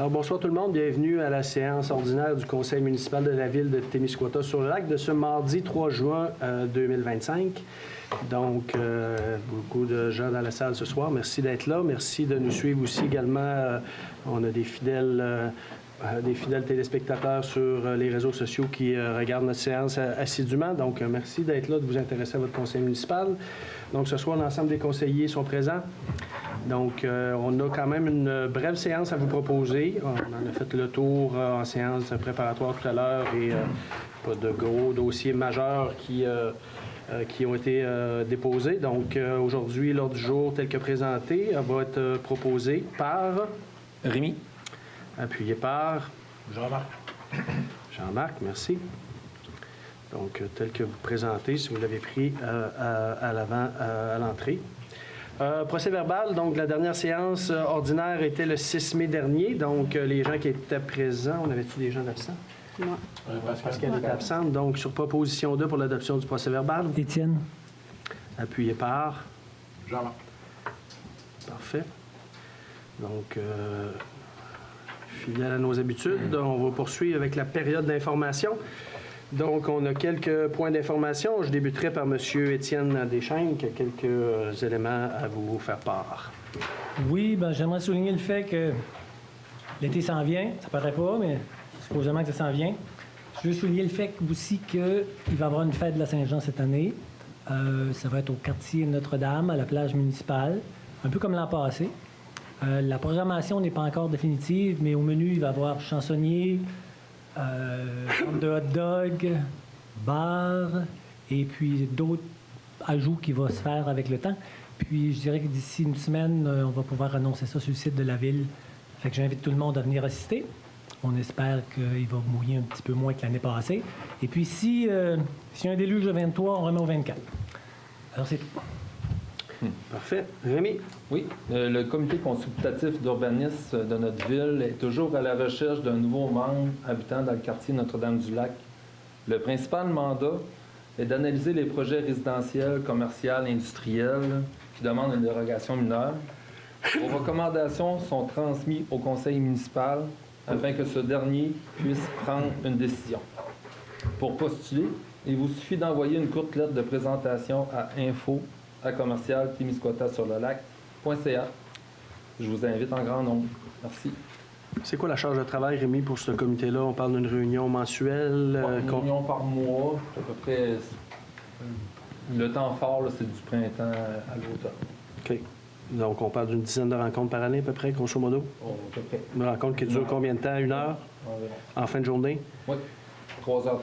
Alors, bonsoir tout le monde, bienvenue à la séance ordinaire du Conseil municipal de la ville de Témiscouata-sur-le-Lac de ce mardi 3 juin 2025. Donc, beaucoup de gens dans la salle ce soir. Merci d'être là. Merci de nous suivre aussi également. On a des fidèles téléspectateurs sur les réseaux sociaux qui regardent notre séance assidûment. Donc, merci d'être là, de vous intéresser à votre conseil municipal. Donc, ce soir, l'ensemble des conseillers sont présents. Donc, on a quand même une brève séance à vous proposer. On en a fait le tour en séance préparatoire tout à l'heure et pas de gros dossiers majeurs qui ont été déposés. Donc, aujourd'hui, l'ordre du jour tel que présenté va être proposé par... Rémi. Appuyé par... Jean-Marc. Jean-Marc, merci. Donc, tel que vous présentez, si vous l'avez pris à l'avant, à l'entrée. Procès verbal, donc la dernière séance ordinaire était le 6 mai dernier. Donc, les gens qui étaient présents, on avait-tu des gens absents? Non. Pascal est absente. Donc, sur proposition 2 pour l'adoption du procès verbal. Étienne. Appuyé par... Jean-Marc. Parfait. Donc, fidèle à nos habitudes, on va poursuivre avec la période d'information. Donc, on a quelques points d'information. Je débuterai par M. Étienne Deschaines, qui a quelques éléments à vous faire part. Oui, ben j'aimerais souligner le fait que l'été s'en vient. Ça paraît pas, mais supposément que ça s'en vient. Je veux souligner le fait aussi qu'il va y avoir une fête de la Saint-Jean cette année. Ça va être au quartier Notre-Dame, à la plage municipale, un peu comme l'an passé. La programmation n'est pas encore définitive, mais au menu, il va y avoir chansonnier, de hot dog, bar, et puis d'autres ajouts qui vont se faire avec le temps. Puis je dirais que d'ici une semaine, on va pouvoir annoncer ça sur le site de la ville. Fait que j'invite tout le monde à venir assister. On espère qu'il va mouiller un petit peu moins que l'année passée. Et puis si y a un déluge le 23, on remet au 24. Alors c'est tout. Parfait. Rémi? Oui, le comité consultatif d'urbanisme de notre ville est toujours à la recherche d'un nouveau membre habitant dans le quartier Notre-Dame-du-Lac. Le principal mandat est d'analyser les projets résidentiels, commerciaux, industriels qui demandent une dérogation mineure. Vos recommandations sont transmises au conseil municipal afin que ce dernier puisse prendre une décision. Pour postuler, il vous suffit d'envoyer une courte lettre de présentation à info@commercial-témiscouata-sur-le-lac.ca. Je vous invite en grand nombre. Merci. C'est quoi la charge de travail, Rémi, pour ce comité-là? On parle d'une réunion mensuelle? Une réunion par mois, à peu près. Le temps fort, là, c'est du printemps à l'automne. OK. Donc, on parle d'une dizaine de rencontres par année, à peu près, grosso modo? À peu près. Une rencontre qui dure combien de temps? Une heure? Environ. En fin de journée? Oui, 3h30.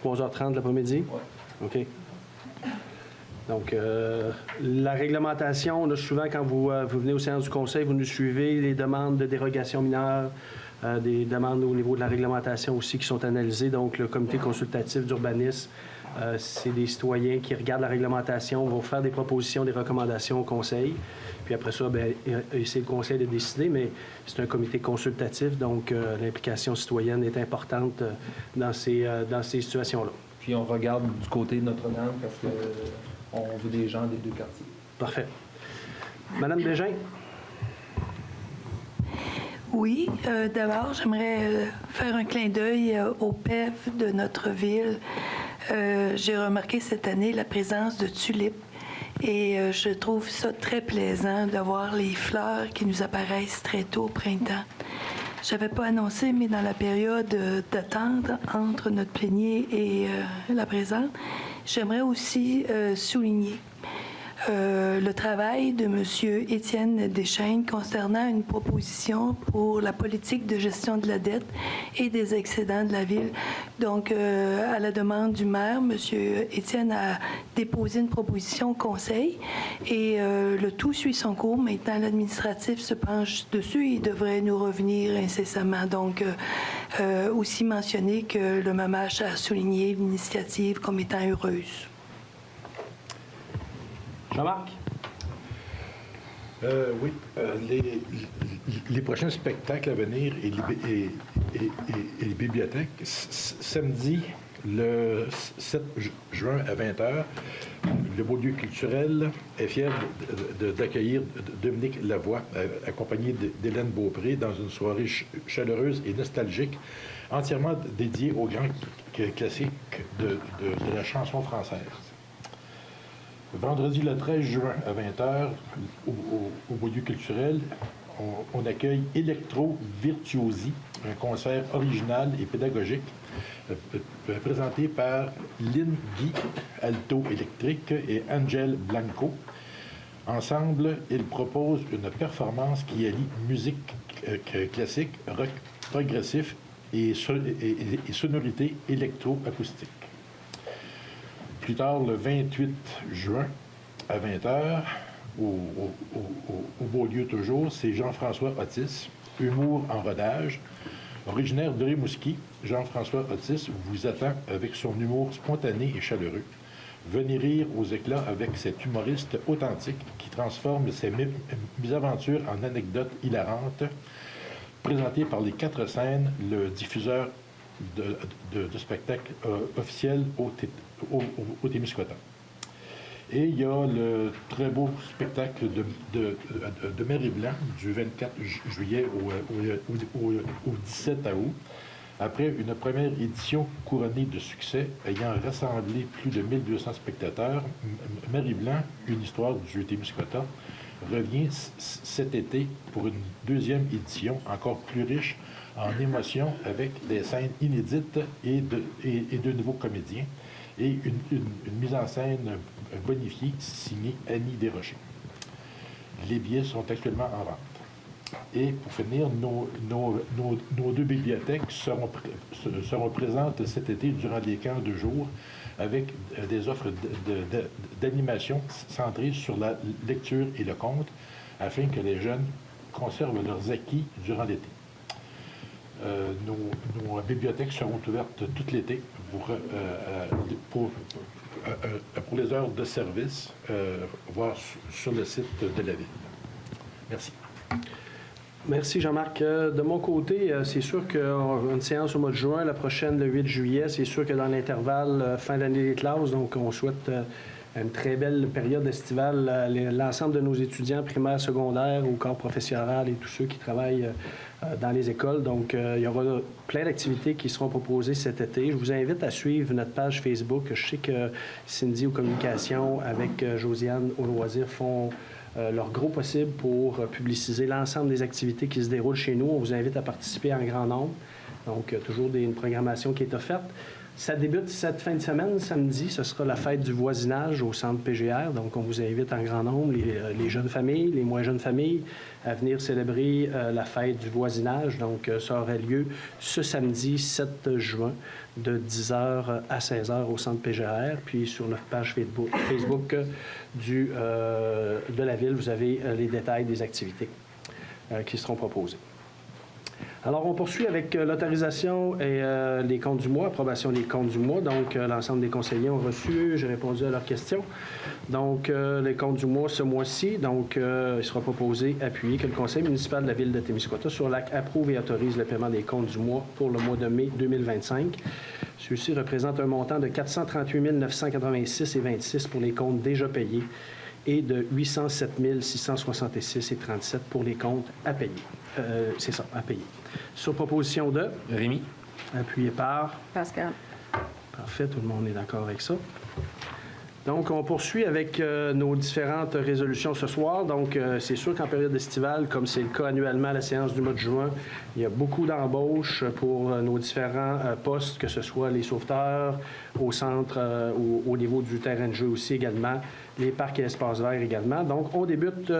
3h30 l'après-midi? Oui. OK. Donc, la réglementation, là, souvent, quand vous venez aux séances du conseil, vous nous suivez les demandes de dérogation mineure, des demandes au niveau de la réglementation aussi qui sont analysées. Donc, le comité consultatif d'urbanisme, c'est des citoyens qui regardent la réglementation, vont faire des propositions, des recommandations au conseil. Puis après ça, bien, c'est le conseil de décider, mais c'est un comité consultatif, donc l'implication citoyenne est importante dans ces situations-là. Puis on regarde du côté de Notre-Dame parce qu'on veut des gens des deux quartiers. Parfait. Madame Bégin? Oui, d'abord, j'aimerais faire un clin d'œil au PEV de notre ville. J'ai remarqué cette année la présence de tulipes et je trouve ça très plaisant de voir les fleurs qui nous apparaissent très tôt au printemps. Je n'avais pas annoncé, mais dans la période d'attente entre notre plénier et la présente, j'aimerais aussi souligner le travail de M. Étienne Deschaines concernant une proposition pour la politique de gestion de la dette et des excédents de la ville. Donc, à la demande du maire, M. Étienne a déposé une proposition au conseil et le tout suit son cours. Maintenant, l'administratif se penche dessus et devrait nous revenir incessamment. Donc, aussi mentionner que le MAMACH a souligné l'initiative comme étant heureuse. Jean-Marc? Oui. Les prochains spectacles à venir et les bibliothèques, samedi, le 7 juin à 20h, le Beaulieu culturel est fier d'accueillir Dominique Lavoie, accompagné d'Hélène Beaupré, dans une soirée chaleureuse et nostalgique, entièrement dédiée aux grands classiques de la chanson française. Vendredi le 13 juin à 20h, au Beaulieu culturel, on accueille Electro Virtuosi, un concert original et pédagogique présenté par Lynn Guy, alto électrique, et Angel Blanco. Ensemble, ils proposent une performance qui allie musique classique, rock progressif et sonorité électro-acoustique. Plus tard, le 28 juin, à 20h, au Beaulieu toujours, c'est Jean-François Otis, humour en rodage. Originaire de Rimouski, Jean-François Otis vous attend avec son humour spontané et chaleureux. Venez rire aux éclats avec cet humoriste authentique qui transforme ses mésaventures en anecdotes hilarantes, présenté par les 4 scènes, le diffuseur de spectacle officiel au Témiscouata. Et il y a le très beau spectacle de Marie-Blanc du 24 juillet au 17 août. Après une première édition couronnée de succès ayant rassemblé plus de 1200 spectateurs, Marie-Blanc, une histoire du Témiscouata, revient cet été pour une deuxième édition encore plus riche en émotions avec des scènes inédites et de nouveaux comédiens et une mise en scène bonifiée signée Annie Desrochers. Les billets sont actuellement en vente. Et pour finir, nos 2 bibliothèques seront présentes cet été durant les camps de jour avec des offres d'animation centrées sur la lecture et le conte afin que les jeunes conservent leurs acquis durant l'été. Nos bibliothèques seront ouvertes tout l'été pour les heures de service, voire sur le site de la ville. Merci. Merci Jean-Marc. De mon côté, c'est sûr qu'une séance au mois de juin, la prochaine le 8 juillet, c'est sûr que dans l'intervalle fin d'année des classes, donc on souhaite une très belle période estivale. L'ensemble de nos étudiants primaires, secondaires, au corps professionnel et tous ceux qui travaillent dans les écoles. Donc, il y aura plein d'activités qui seront proposées cet été. Je vous invite à suivre notre page Facebook. Je sais que Cindy aux communications avec Josiane aux loisirs font leur gros possible pour publiciser l'ensemble des activités qui se déroulent chez nous. On vous invite à participer en grand nombre. Donc, toujours une programmation qui est offerte. Ça débute cette fin de semaine, samedi. Ce sera la fête du voisinage au centre PGR. Donc, on vous invite en grand nombre, les jeunes familles, les moins jeunes familles, à venir célébrer la fête du voisinage. Donc, ça aura lieu ce samedi 7 juin de 10h à 16h au centre PGR. Puis, sur notre page Facebook de la ville, vous avez les détails des activités qui seront proposées. Alors, on poursuit avec l'autorisation et les comptes du mois, approbation des comptes du mois. Donc, l'ensemble des conseillers ont reçu, j'ai répondu à leurs questions. Donc, les comptes du mois ce mois-ci, donc, il sera proposé, appuyé, que le conseil municipal de la ville de Témiscouata sur l'acte approuve et autorise le paiement des comptes du mois pour le mois de mai 2025. Ceux-ci représentent un montant de 438 986,26 pour les comptes déjà payés et de 807 666,37 pour les comptes à payer. C'est ça, à payer. Sur proposition de Rémi. Appuyé par Pascal. Parfait, tout le monde est d'accord avec ça. Donc, on poursuit avec nos différentes résolutions ce soir. Donc, c'est sûr qu'en période estivale, comme c'est le cas annuellement à la séance du mois de juin, il y a beaucoup d'embauches pour nos différents postes, que ce soit les sauveteurs, au centre, au niveau du terrain de jeu aussi également, les parcs et espaces verts également. Donc, on débute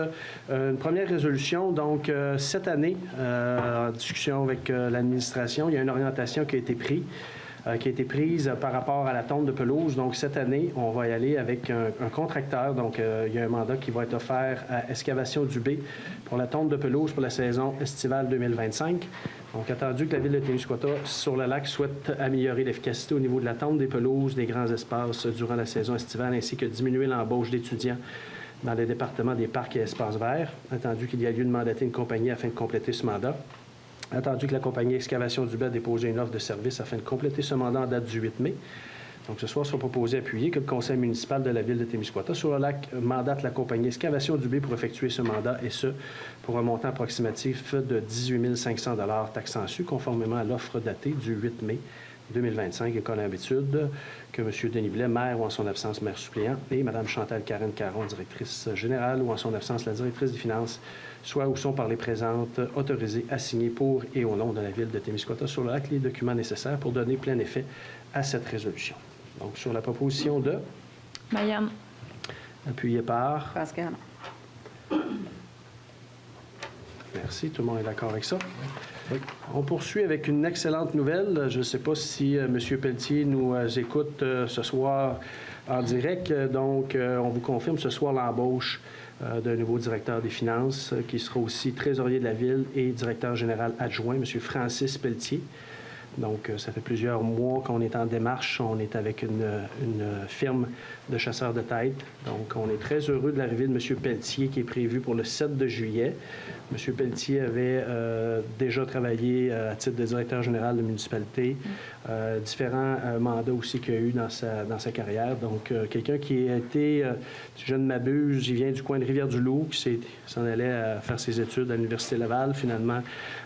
une première résolution. Donc, cette année, en discussion avec l'administration, il y a une orientation qui a été prise par rapport à la tonte de pelouse. Donc, cette année, on va y aller avec un contracteur. Donc, il y a un mandat qui va être offert à Excavation du B pour la tonte de pelouse pour la saison estivale 2025. Donc, attendu que la ville de Témiscouata, sur le lac, souhaite améliorer l'efficacité au niveau de la tonte des pelouses, des grands espaces durant la saison estivale, ainsi que diminuer l'embauche d'étudiants dans le département des parcs et espaces verts, attendu qu'il y a lieu de mandater une compagnie afin de compléter ce mandat. Attendu que la compagnie Excavation du B a déposé une offre de service afin de compléter ce mandat en date du 8 mai. Donc, ce soir, sera proposé appuyer que le conseil municipal de la ville de Témiscouata sur le lac mandate la compagnie Excavation Dubé pour effectuer ce mandat, et ce, pour un montant approximatif de 18 500 taxes su, conformément à l'offre datée du 8 mai 2025, et comme d'habitude, que M. Denis Blais, maire ou en son absence, maire suppléant, et Mme Chantal Caron, directrice générale, ou en son absence, la directrice des finances, soit ou sont par les présentes autorisés à signer pour et au nom de la ville de Témiscouata sur le lac les documents nécessaires pour donner plein effet à cette résolution. Donc, sur la proposition de... Mayam. Appuyé par... Pascal. Merci, tout le monde est d'accord avec ça. Oui. On poursuit avec une excellente nouvelle. Je ne sais pas si M. Pelletier nous écoute ce soir en direct. Donc, on vous confirme ce soir l'embauche d'un nouveau directeur des finances qui sera aussi trésorier de la ville et directeur général adjoint, M. Francis Pelletier. Donc, ça fait plusieurs mois qu'on est en démarche. On est avec une firme de chasseurs de tête. Donc, on est très heureux de l'arrivée de M. Pelletier qui est prévu pour le 7 de juillet. M. Pelletier avait déjà travaillé à titre de directeur général de municipalité, différents mandats aussi qu'il a eu dans sa carrière. Donc, quelqu'un qui a été, si je ne m'abuse, il vient du coin de Rivière-du-Loup, qui s'en allait faire ses études à l'Université Laval, finalement,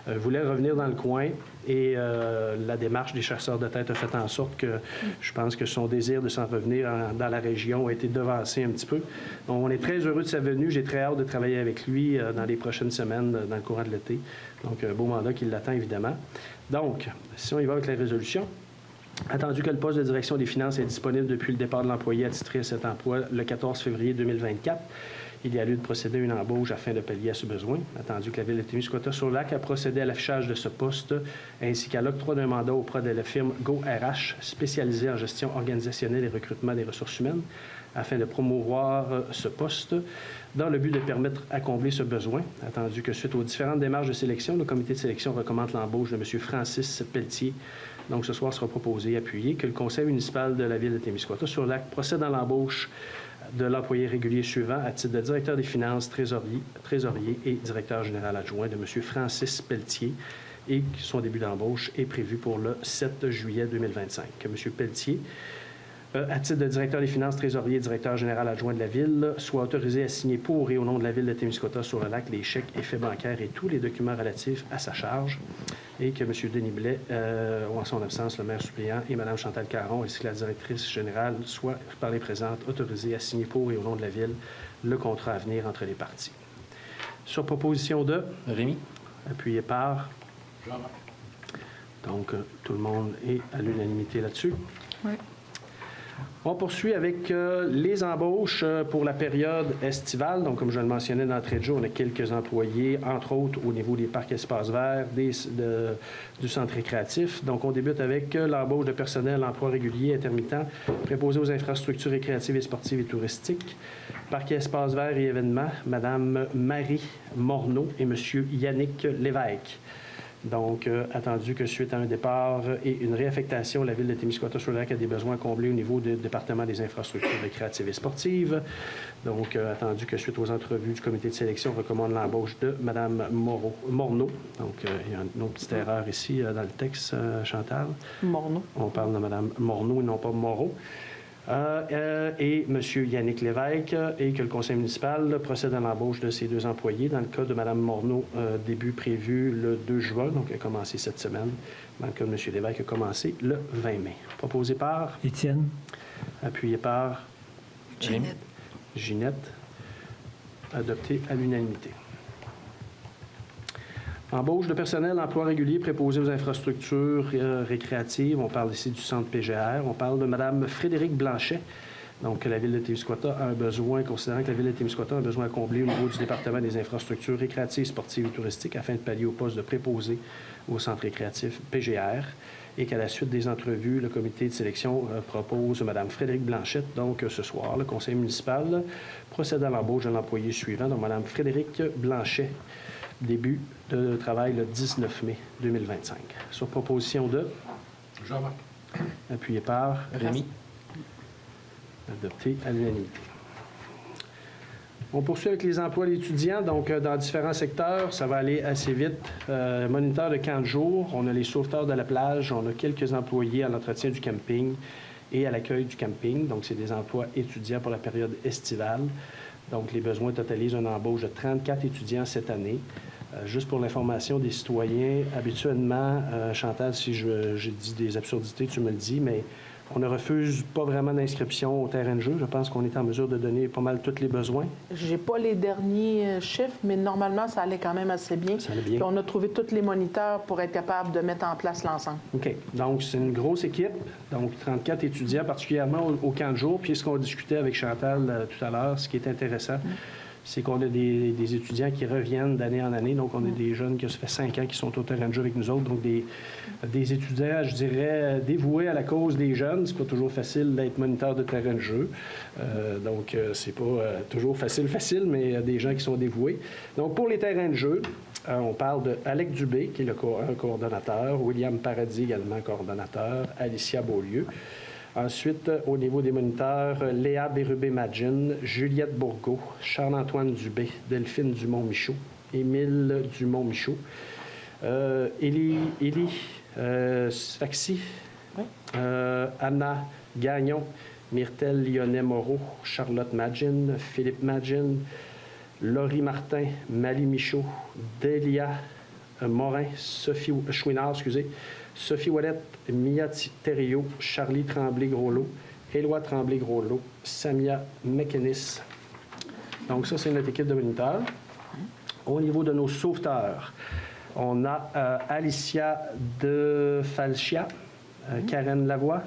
voulait revenir dans le coin. Et la démarche des chasseurs de tête a fait en sorte que je pense que son désir de s'en revenir dans la région a été devancé un petit peu. Donc, on est très heureux de sa venue. J'ai très hâte de travailler avec lui dans les prochaines semaines, dans le courant de l'été. Donc, un beau mandat qui l'attend, évidemment. Donc, si on y va avec la résolution, attendu que le poste de direction des finances est disponible depuis le départ de l'employé attitré à cet emploi le 14 février 2024, il y a lieu de procéder à une embauche afin de pallier à ce besoin, attendu que la Ville de Témiscouata-sur-Lac a procédé à l'affichage de ce poste ainsi qu'à l'octroi d'un mandat auprès de la firme GoRH, spécialisée en gestion organisationnelle et recrutement des ressources humaines, afin de promouvoir ce poste dans le but de permettre à combler ce besoin, attendu que suite aux différentes démarches de sélection, le comité de sélection recommande l'embauche de M. Francis Pelletier. Donc, ce soir sera proposé et appuyé que le conseil municipal de la Ville de Témiscouata-sur-Lac procède à l'embauche de l'employé régulier suivant à titre de directeur des finances, trésorier et directeur général adjoint de M. Francis Pelletier, et son début d'embauche est prévu pour le 7 juillet 2025. Que M. Pelletier, à titre de directeur des finances, trésorier et directeur général adjoint de la Ville, soit autorisé à signer pour et au nom de la Ville de Témiscouata-sur-le-Lac les chèques, effets bancaires et tous les documents relatifs à sa charge, et que M. Denis Blais, ou en son absence, le maire suppléant, et Mme Chantal Caron, ainsi que la directrice générale, soient par les présentes autorisés à signer pour et au nom de la Ville le contrat à venir entre les parties. Sur proposition de... Rémi. Appuyé par... Donc, tout le monde est à l'unanimité là-dessus. Oui. On poursuit avec les embauches pour la période estivale. Donc, comme je le mentionnais d'entrée de jeu, on a quelques employés, entre autres au niveau des parcs espaces verts, du centre récréatif. Donc, on débute avec l'embauche de personnel emploi régulier intermittent préposé aux infrastructures récréatives et sportives et touristiques, parcs espaces verts et événements, Mme Marie Morneau et M. Yannick Lévesque. Donc, attendu que suite à un départ et une réaffectation, la Ville de Témiscouata-sur-le-Lac a des besoins à combler au niveau du département des infrastructures récréatives et sportives. Donc, attendu que suite aux entrevues du comité de sélection, on recommande l'embauche de Mme Morneau. Donc, il y a une autre petite erreur ici dans le texte, Chantal. Morneau. On parle de Mme Morneau et non pas Moreau. Et M. Yannick Lévesque, et que le conseil municipal procède à l'embauche de ces deux employés. Dans le cas de Mme Morneau, début prévu le 2 juin, donc elle a commencé cette semaine. Dans le cas de M. Lévesque, a commencé le 20 mai. Proposé par... Étienne. Appuyé par... Ginette. Ginette. Adopté à l'unanimité. Embauche de personnel, emploi régulier préposé aux infrastructures récréatives. On parle ici du centre PGR. On parle de Mme Frédérique Blanchet. Donc, la Ville de Témiscouata a un besoin, considérant que la Ville de Témiscouata a un besoin à combler au niveau du département des infrastructures récréatives, sportives et touristiques afin de pallier au poste de préposé au centre récréatif PGR. Et qu'à la suite des entrevues, le comité de sélection propose Mme Frédérique Blanchette. Donc, ce soir, le conseil municipal procède à l'embauche de l'employé suivant, donc Mme Frédérique Blanchet. Début de travail le 19 mai 2025. Sur proposition de... Jean-Marc. Appuyé par... Rémi. Adopté à l'unanimité. On poursuit avec les emplois d'étudiants. Donc, dans différents secteurs, ça va aller assez vite. Moniteur de camp de jour, on a les sauveteurs de la plage, on a quelques employés à l'entretien du camping et à l'accueil du camping. Donc, c'est des emplois étudiants pour la période estivale. Donc, les besoins totalisent une embauche de 34 étudiants cette année. Juste pour l'information des citoyens, habituellement, Chantal, si j'ai dit des absurdités, tu me le dis, mais on ne refuse pas vraiment d'inscription au terrain de jeu. Je pense qu'on est en mesure de donner pas mal tous les besoins. J'ai pas les derniers chiffres, mais normalement, ça allait quand même assez bien. Ça allait bien. Puis on a trouvé tous les moniteurs pour être capable de mettre en place l'ensemble. OK. Donc, c'est une grosse équipe. Donc, 34 étudiants, particulièrement au camp de jour. Puis, ce qu'on discutait avec Chantal tout à l'heure, ce qui est intéressant, c'est qu'on a des étudiants qui reviennent d'année en année. Donc, on a des jeunes qui, ça fait 5 ans, qui sont au terrain de jeu avec nous autres. Donc, des étudiants, je dirais, dévoués à la cause des jeunes. C'est pas toujours facile d'être moniteur de terrain de jeu. Donc, c'est pas toujours facile, mais des gens qui sont dévoués. Donc, pour les terrains de jeu, on parle de Alec Dubé, qui est un coordonnateur, William Paradis, également coordonnateur, Alicia Beaulieu. Ensuite, au niveau des moniteurs, Léa Bérubé-Madjin, Juliette Bourgault, Charles-Antoine Dubé, Delphine Dumont-Michaud, Émile Dumont-Michaud, Élie Sfaxi, Anna Gagnon, Myrtelle Lyonnais-Moreau, Charlotte Madjin, Philippe Madjin, Laurie Martin, Mali Michaud, Delia Morin, Sophie Chouinard, Sophie Ouellette, Mia Thériault, Charlie Tremblay-Groslot, Éloi Tremblay-Groslot, Samia McInnes. Donc, ça, c'est notre équipe de moniteurs. Au niveau de nos sauveteurs, on a Alicia de Falchia, Karen Lavoie,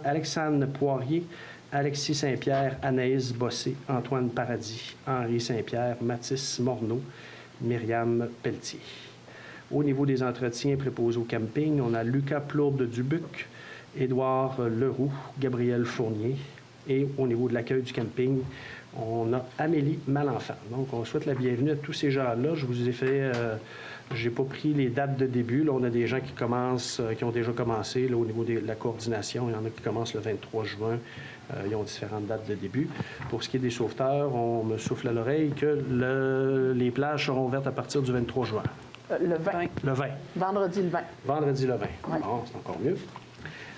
Alexandre Poirier, Alexis Saint-Pierre, Anaïs Bossé, Antoine Paradis, Henri Saint-Pierre, Mathis Morneau, Myriam Pelletier. Au niveau des entretiens préposés au camping, on a Lucas Plourde de Dubuc, Édouard Leroux, Gabriel Fournier. Et au niveau de l'accueil du camping, on a Amélie Malenfant. Donc, on souhaite la bienvenue à tous ces gens-là. Je vous ai fait... j'ai pas pris les dates de début. Là, on a des gens qui commencent, qui ont déjà commencé là, au niveau de la coordination. Il y en a qui commencent le 23 juin. Ils ont différentes dates de début. Pour ce qui est des sauveteurs, on me souffle à l'oreille que les plages seront ouvertes à partir du 23 juin. Le 20. Le 20. Vendredi le 20. Vendredi le 20. Ouais. Bon, c'est encore mieux.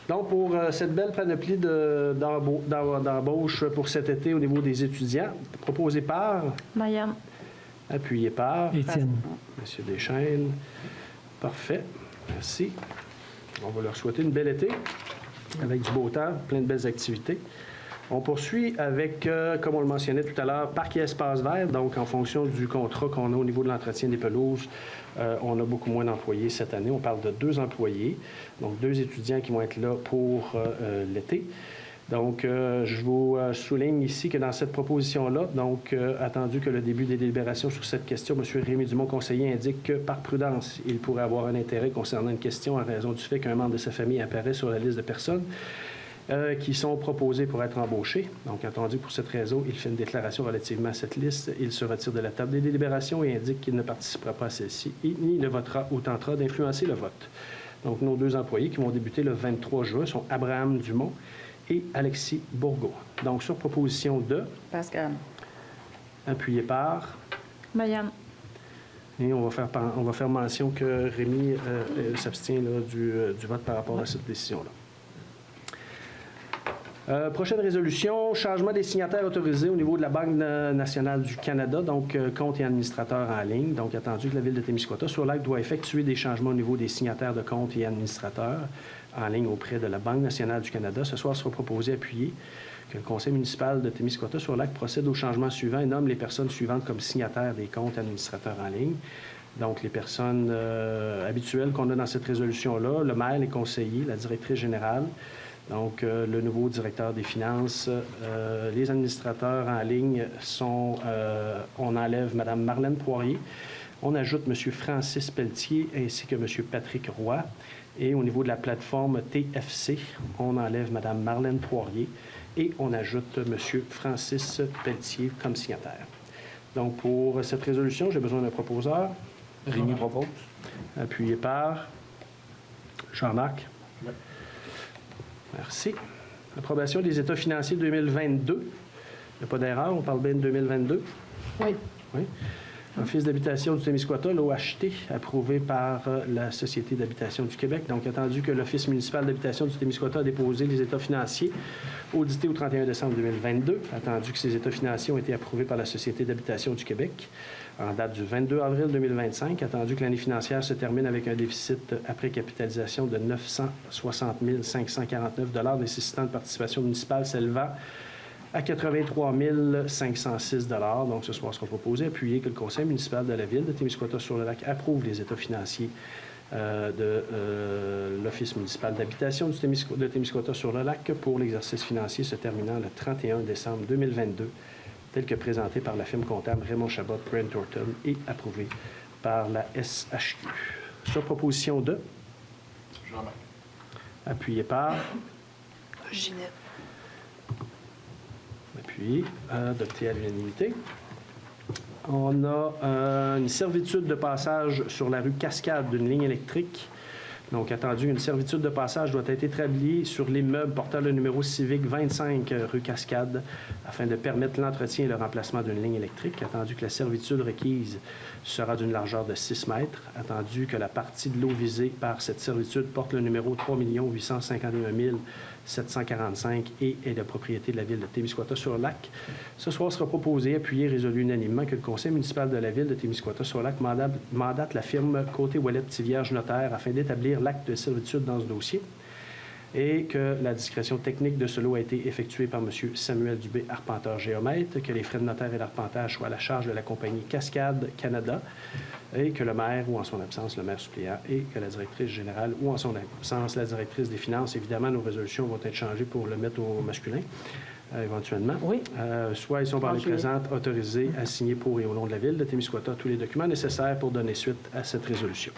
Donc, pour cette belle panoplie d'embauche pour cet été au niveau des étudiants, proposé par, Marianne. appuyé par Étienne. M. Deschaines. Parfait. Merci. On va leur souhaiter une belle été avec du beau temps, plein de belles activités. On poursuit avec, comme on le mentionnait tout à l'heure, parc et espace vert. Donc, en fonction du contrat qu'on a au niveau de l'entretien des pelouses, on a beaucoup moins d'employés cette année. On parle de 2 employés, donc 2 étudiants qui vont être là pour l'été. Donc, je vous souligne ici que dans cette proposition-là, donc, attendu que le début des délibérations sur cette question, M. Rémy Dumont, conseiller, indique que, par prudence, il pourrait avoir un intérêt concernant une question en raison du fait qu'un membre de sa famille apparaît sur la liste de personnes qui sont proposés pour être embauchés. Donc, attendu pour cette raison, il fait une déclaration relativement à cette liste. Il se retire de la table des délibérations et indique qu'il ne participera pas à celle-ci et ni ne votera ou tentera d'influencer le vote. Donc, nos 2 employés qui vont débuter le 23 juin sont Abraham Dumont et Alexis Bourgault. Donc, sur proposition de... Pascal. Appuyé par... Marianne. Et on va faire mention que Rémy s'abstient là, du vote par rapport à cette décision-là. Prochaine résolution, changement des signataires autorisés au niveau de la Banque nationale du Canada, donc compte et administrateur en ligne. Donc, attendu que la Ville de Témiscouata-sur-Lac doit effectuer des changements au niveau des signataires de compte et administrateurs en ligne auprès de la Banque nationale du Canada. Ce soir, sera proposé appuyé que le Conseil municipal de Témiscouata-sur-Lac procède au changement suivant et nomme les personnes suivantes comme signataires des comptes administrateurs en ligne. Donc, les personnes habituelles qu'on a dans cette résolution-là, le maire, les conseillers, la directrice générale, donc, le nouveau directeur des finances, les administrateurs en ligne sont... on enlève Mme Marlène Poirier, on ajoute M. Francis Pelletier ainsi que M. Patrick Roy. Et au niveau de la plateforme TFC, on enlève Mme Marlène Poirier et on ajoute M. Francis Pelletier comme signataire. Donc, pour cette résolution, j'ai besoin d'un proposeur. Rémi propose. Appuyé par Jean-Marc. Oui. Merci. Approbation des états financiers 2022. Il n'y a pas d'erreur, on parle bien de 2022. Oui. Oui. Office d'habitation du Témiscouata, l'OHT, approuvé par la Société d'habitation du Québec. Donc, attendu que l'Office municipal d'habitation du Témiscouata a déposé les états financiers audités au 31 décembre 2022, attendu que ces états financiers ont été approuvés par la Société d'habitation du Québec en date du 22 avril 2025, attendu que l'année financière se termine avec un déficit après capitalisation de 960 549 nécessitant une participation municipale s'élevant à 83 506 $. Donc, ce soir, sera proposé, appuyé que le Conseil municipal de la Ville de Témiscouata-sur-le-Lac approuve les états financiers de l'Office municipal d'habitation de Témiscouata-sur-le-Lac pour l'exercice financier se terminant le 31 décembre 2022, tel que présenté par la firme comptable Raymond Chabot, Brent Thornton et approuvé par la SHQ. Sur proposition de... Jean-Marc. Appuyé par... Ginette. Appuyé, adopté à l'unanimité. On a une servitude de passage sur la rue Cascade d'une ligne électrique. Donc, attendu, une servitude de passage doit être établie sur l'immeuble portant le numéro civique 25 rue Cascade afin de permettre l'entretien et le remplacement d'une ligne électrique. Attendu que la servitude requise sera d'une largeur de 6 mètres. Attendu que la partie de l'eau visée par cette servitude porte le numéro 3 851 745 et est de propriété de la Ville de Témiscouata-sur-le-Lac. Ce soir sera proposé, appuyé et résolu unanimement que le Conseil municipal de la Ville de Témiscouata-sur-le-Lac mandate la firme Côté-Ouellette-Tivierge Notaire afin d'établir l'acte de servitude dans ce dossier et que la discrétion technique de ce lot a été effectuée par M. Samuel Dubé, arpenteur géomètre, que les frais de notaire et d'arpentage soient à la charge de la compagnie Cascade Canada et que le maire, ou en son absence, le maire suppléant, et que la directrice générale, ou en son absence, la directrice des finances. Évidemment, nos résolutions vont être changées pour le mettre au masculin, éventuellement. Oui. Soit ils sont par les présentes autorisés à signer pour et au nom de la Ville de Témiscouata tous les documents nécessaires pour donner suite à cette résolution.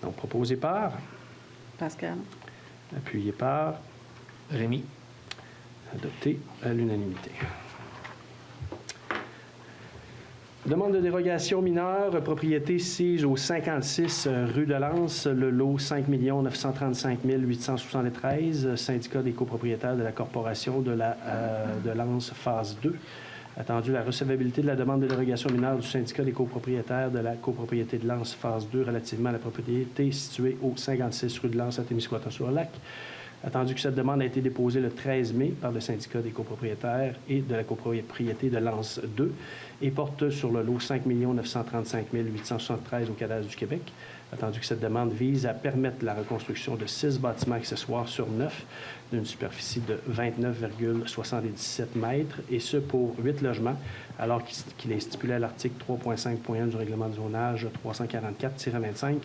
Donc, proposé par... Pascal. Appuyé par... Rémi. Adopté à l'unanimité. Demande de dérogation mineure, propriété sise au 56 rue de Lens, le lot 5 935 873, syndicat des copropriétaires de la Corporation de Lens, phase 2. Attendu la recevabilité de la demande de dérogation mineure du syndicat des copropriétaires de la copropriété de Lens, phase 2, relativement à la propriété située au 56 rue de Lens à Témiscouata-sur-le-Lac. Attendu que cette demande a été déposée le 13 mai par le syndicat des copropriétaires et de la copropriété de Lens 2 et porte sur le lot 5 935 873 au cadastre du Québec. Attendu que cette demande vise à permettre la reconstruction de 6 bâtiments accessoires sur 9 d'une superficie de 29,77 mètres, et ce pour 8 logements, alors qu'il est stipulé à l'article 3.5.1 du règlement de zonage 344-25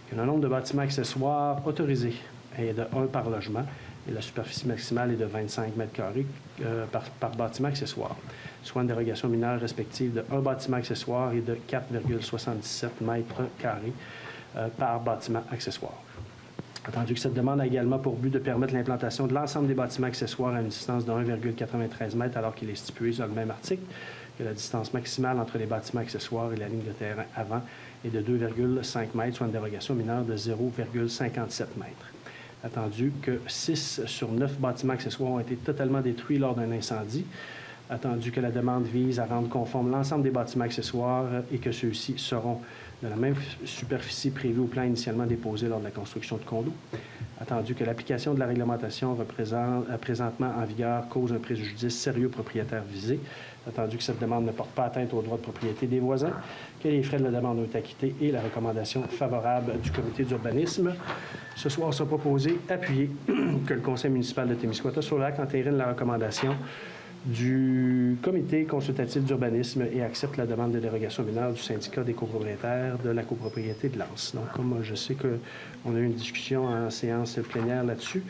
que le nombre de bâtiments accessoires autorisés est de 1 par logement et la superficie maximale est de 25 mètres carrés par bâtiment accessoire, soit une dérogation mineure respective de 1 bâtiment accessoire et de 4,77 mètres carrés par bâtiment accessoire. Attendu que cette demande a également pour but de permettre l'implantation de l'ensemble des bâtiments accessoires à une distance de 1,93 mètres, alors qu'il est stipulé dans le même article que la distance maximale entre les bâtiments accessoires et la ligne de terrain avant est de 2,5 mètres, soit une dérogation mineure de 0,57 mètres. Attendu que 6 sur 9 bâtiments accessoires ont été totalement détruits lors d'un incendie. Attendu que la demande vise à rendre conforme l'ensemble des bâtiments accessoires et que ceux-ci seront de la même superficie prévue au plan initialement déposé lors de la construction de condos. Attendu que l'application de la réglementation présentement en vigueur cause un préjudice sérieux aux propriétaires visés. Attendu que cette demande ne porte pas atteinte aux droits de propriété des voisins, que les frais de la demande ont été acquittés et la recommandation favorable du comité d'urbanisme. Ce soir, sera proposé, appuyé, que le conseil municipal de Témiscouata-sur-le-Lac entérine la recommandation du comité consultatif d'urbanisme et accepte la demande de dérogation mineure du syndicat des copropriétaires de la copropriété de Lens. Donc, comme je sais qu'on a eu une discussion en séance plénière là-dessus,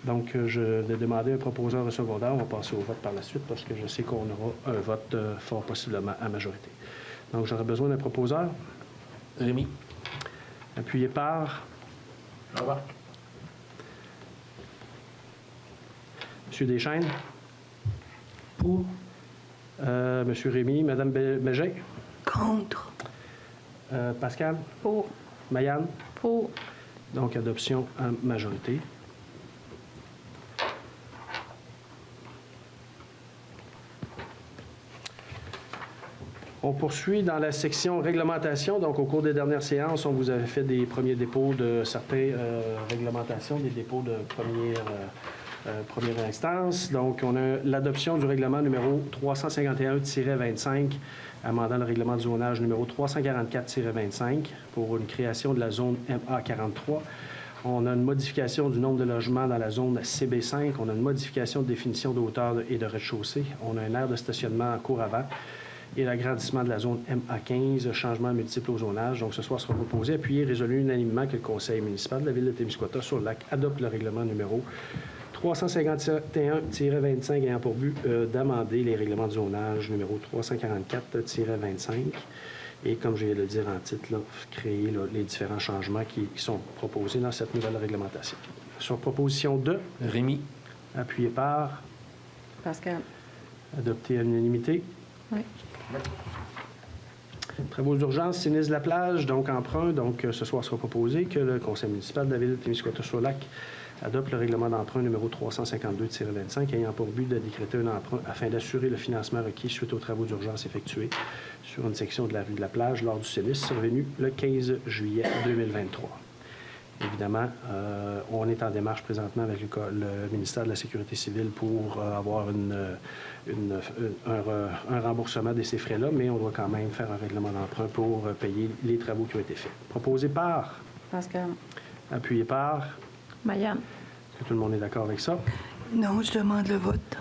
donc je vais demander un proposeur de secondaire. On va passer au vote par la suite parce que je sais qu'on aura un vote fort possiblement à majorité. Donc, j'aurai besoin d'un proposeur. Rémi. Appuyé par... Jean-Marc. Monsieur Deschênes. Pour. Monsieur Rémy. Madame Bégin. Contre. Pascal. Pour. Mayane. Pour. Donc, adoption en majorité. On poursuit dans la section réglementation. Donc, au cours des dernières séances, on vous avait fait des premiers dépôts de certaines réglementations, des dépôts de première instance. Donc, on a l'adoption du règlement numéro 351-25, amendant le règlement de zonage numéro 344-25 pour une création de la zone MA43. On a une modification du nombre de logements dans la zone CB5. On a une modification de définition de hauteur et de rez-de-chaussée. On a un aire de stationnement en cour avant et l'agrandissement de la zone MA15, changement multiple au zonage. Donc, ce soir sera proposé, appuyé et résolu unanimement que le conseil municipal de la ville de Témiscouata-sur-le-Lac adopte le règlement numéro 351-25 ayant pour but d'amender les règlements de zonage numéro 344-25 et, comme je viens de le dire en titre, là, créer là, les différents changements qui sont proposés dans cette nouvelle réglementation. Sur proposition 2, Rémi. appuyé par, Pascal. adopté à l'unanimité. Oui. Travaux d'urgence, sinistre de la plage, donc emprunt. Donc, ce soir sera proposé que le conseil municipal de la ville de Témiscouata-sur-le-Lac adopte le règlement d'emprunt numéro 352-25 ayant pour but de décréter un emprunt afin d'assurer le financement requis suite aux travaux d'urgence effectués sur une section de la rue de la plage lors du sinistre survenu le 15 juillet 2023. Évidemment, on est en démarche présentement avec le ministère de la Sécurité civile pour avoir un remboursement de ces frais-là, mais on doit quand même faire un règlement d'emprunt pour payer les travaux qui ont été faits. Proposé par, Pascal. appuyé par, Mayane. est-ce que tout le monde est d'accord avec ça? Non, je demande le vote.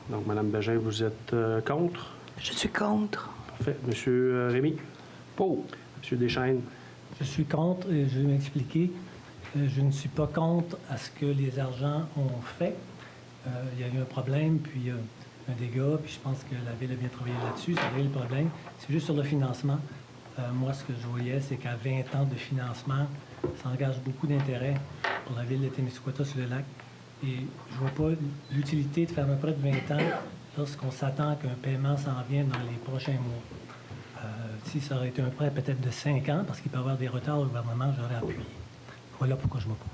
Donc, Mme Bégin, vous êtes contre? Je suis contre. Parfait. Monsieur Rémy? Pour. Monsieur Deschênes? Je suis contre et je vais m'expliquer. Je ne suis pas contre à ce que les argents ont fait. Il y a eu un problème, puis un dégât, puis je pense que la Ville a bien travaillé là-dessus. Ça a réglé le problème. C'est juste sur le financement. Moi, ce que je voyais, c'est qu'à 20 ans de financement, ça engage beaucoup d'intérêt pour la Ville de Témiscouata-sur-le-Lac. Et je ne vois pas l'utilité de faire un prêt de 20 ans lorsqu'on s'attend qu'un paiement s'en vienne dans les prochains mois. Si ça aurait été un prêt peut-être de 5 ans, parce qu'il peut y avoir des retards au gouvernement, j'aurais appuyé. Voilà pourquoi je m'oppose.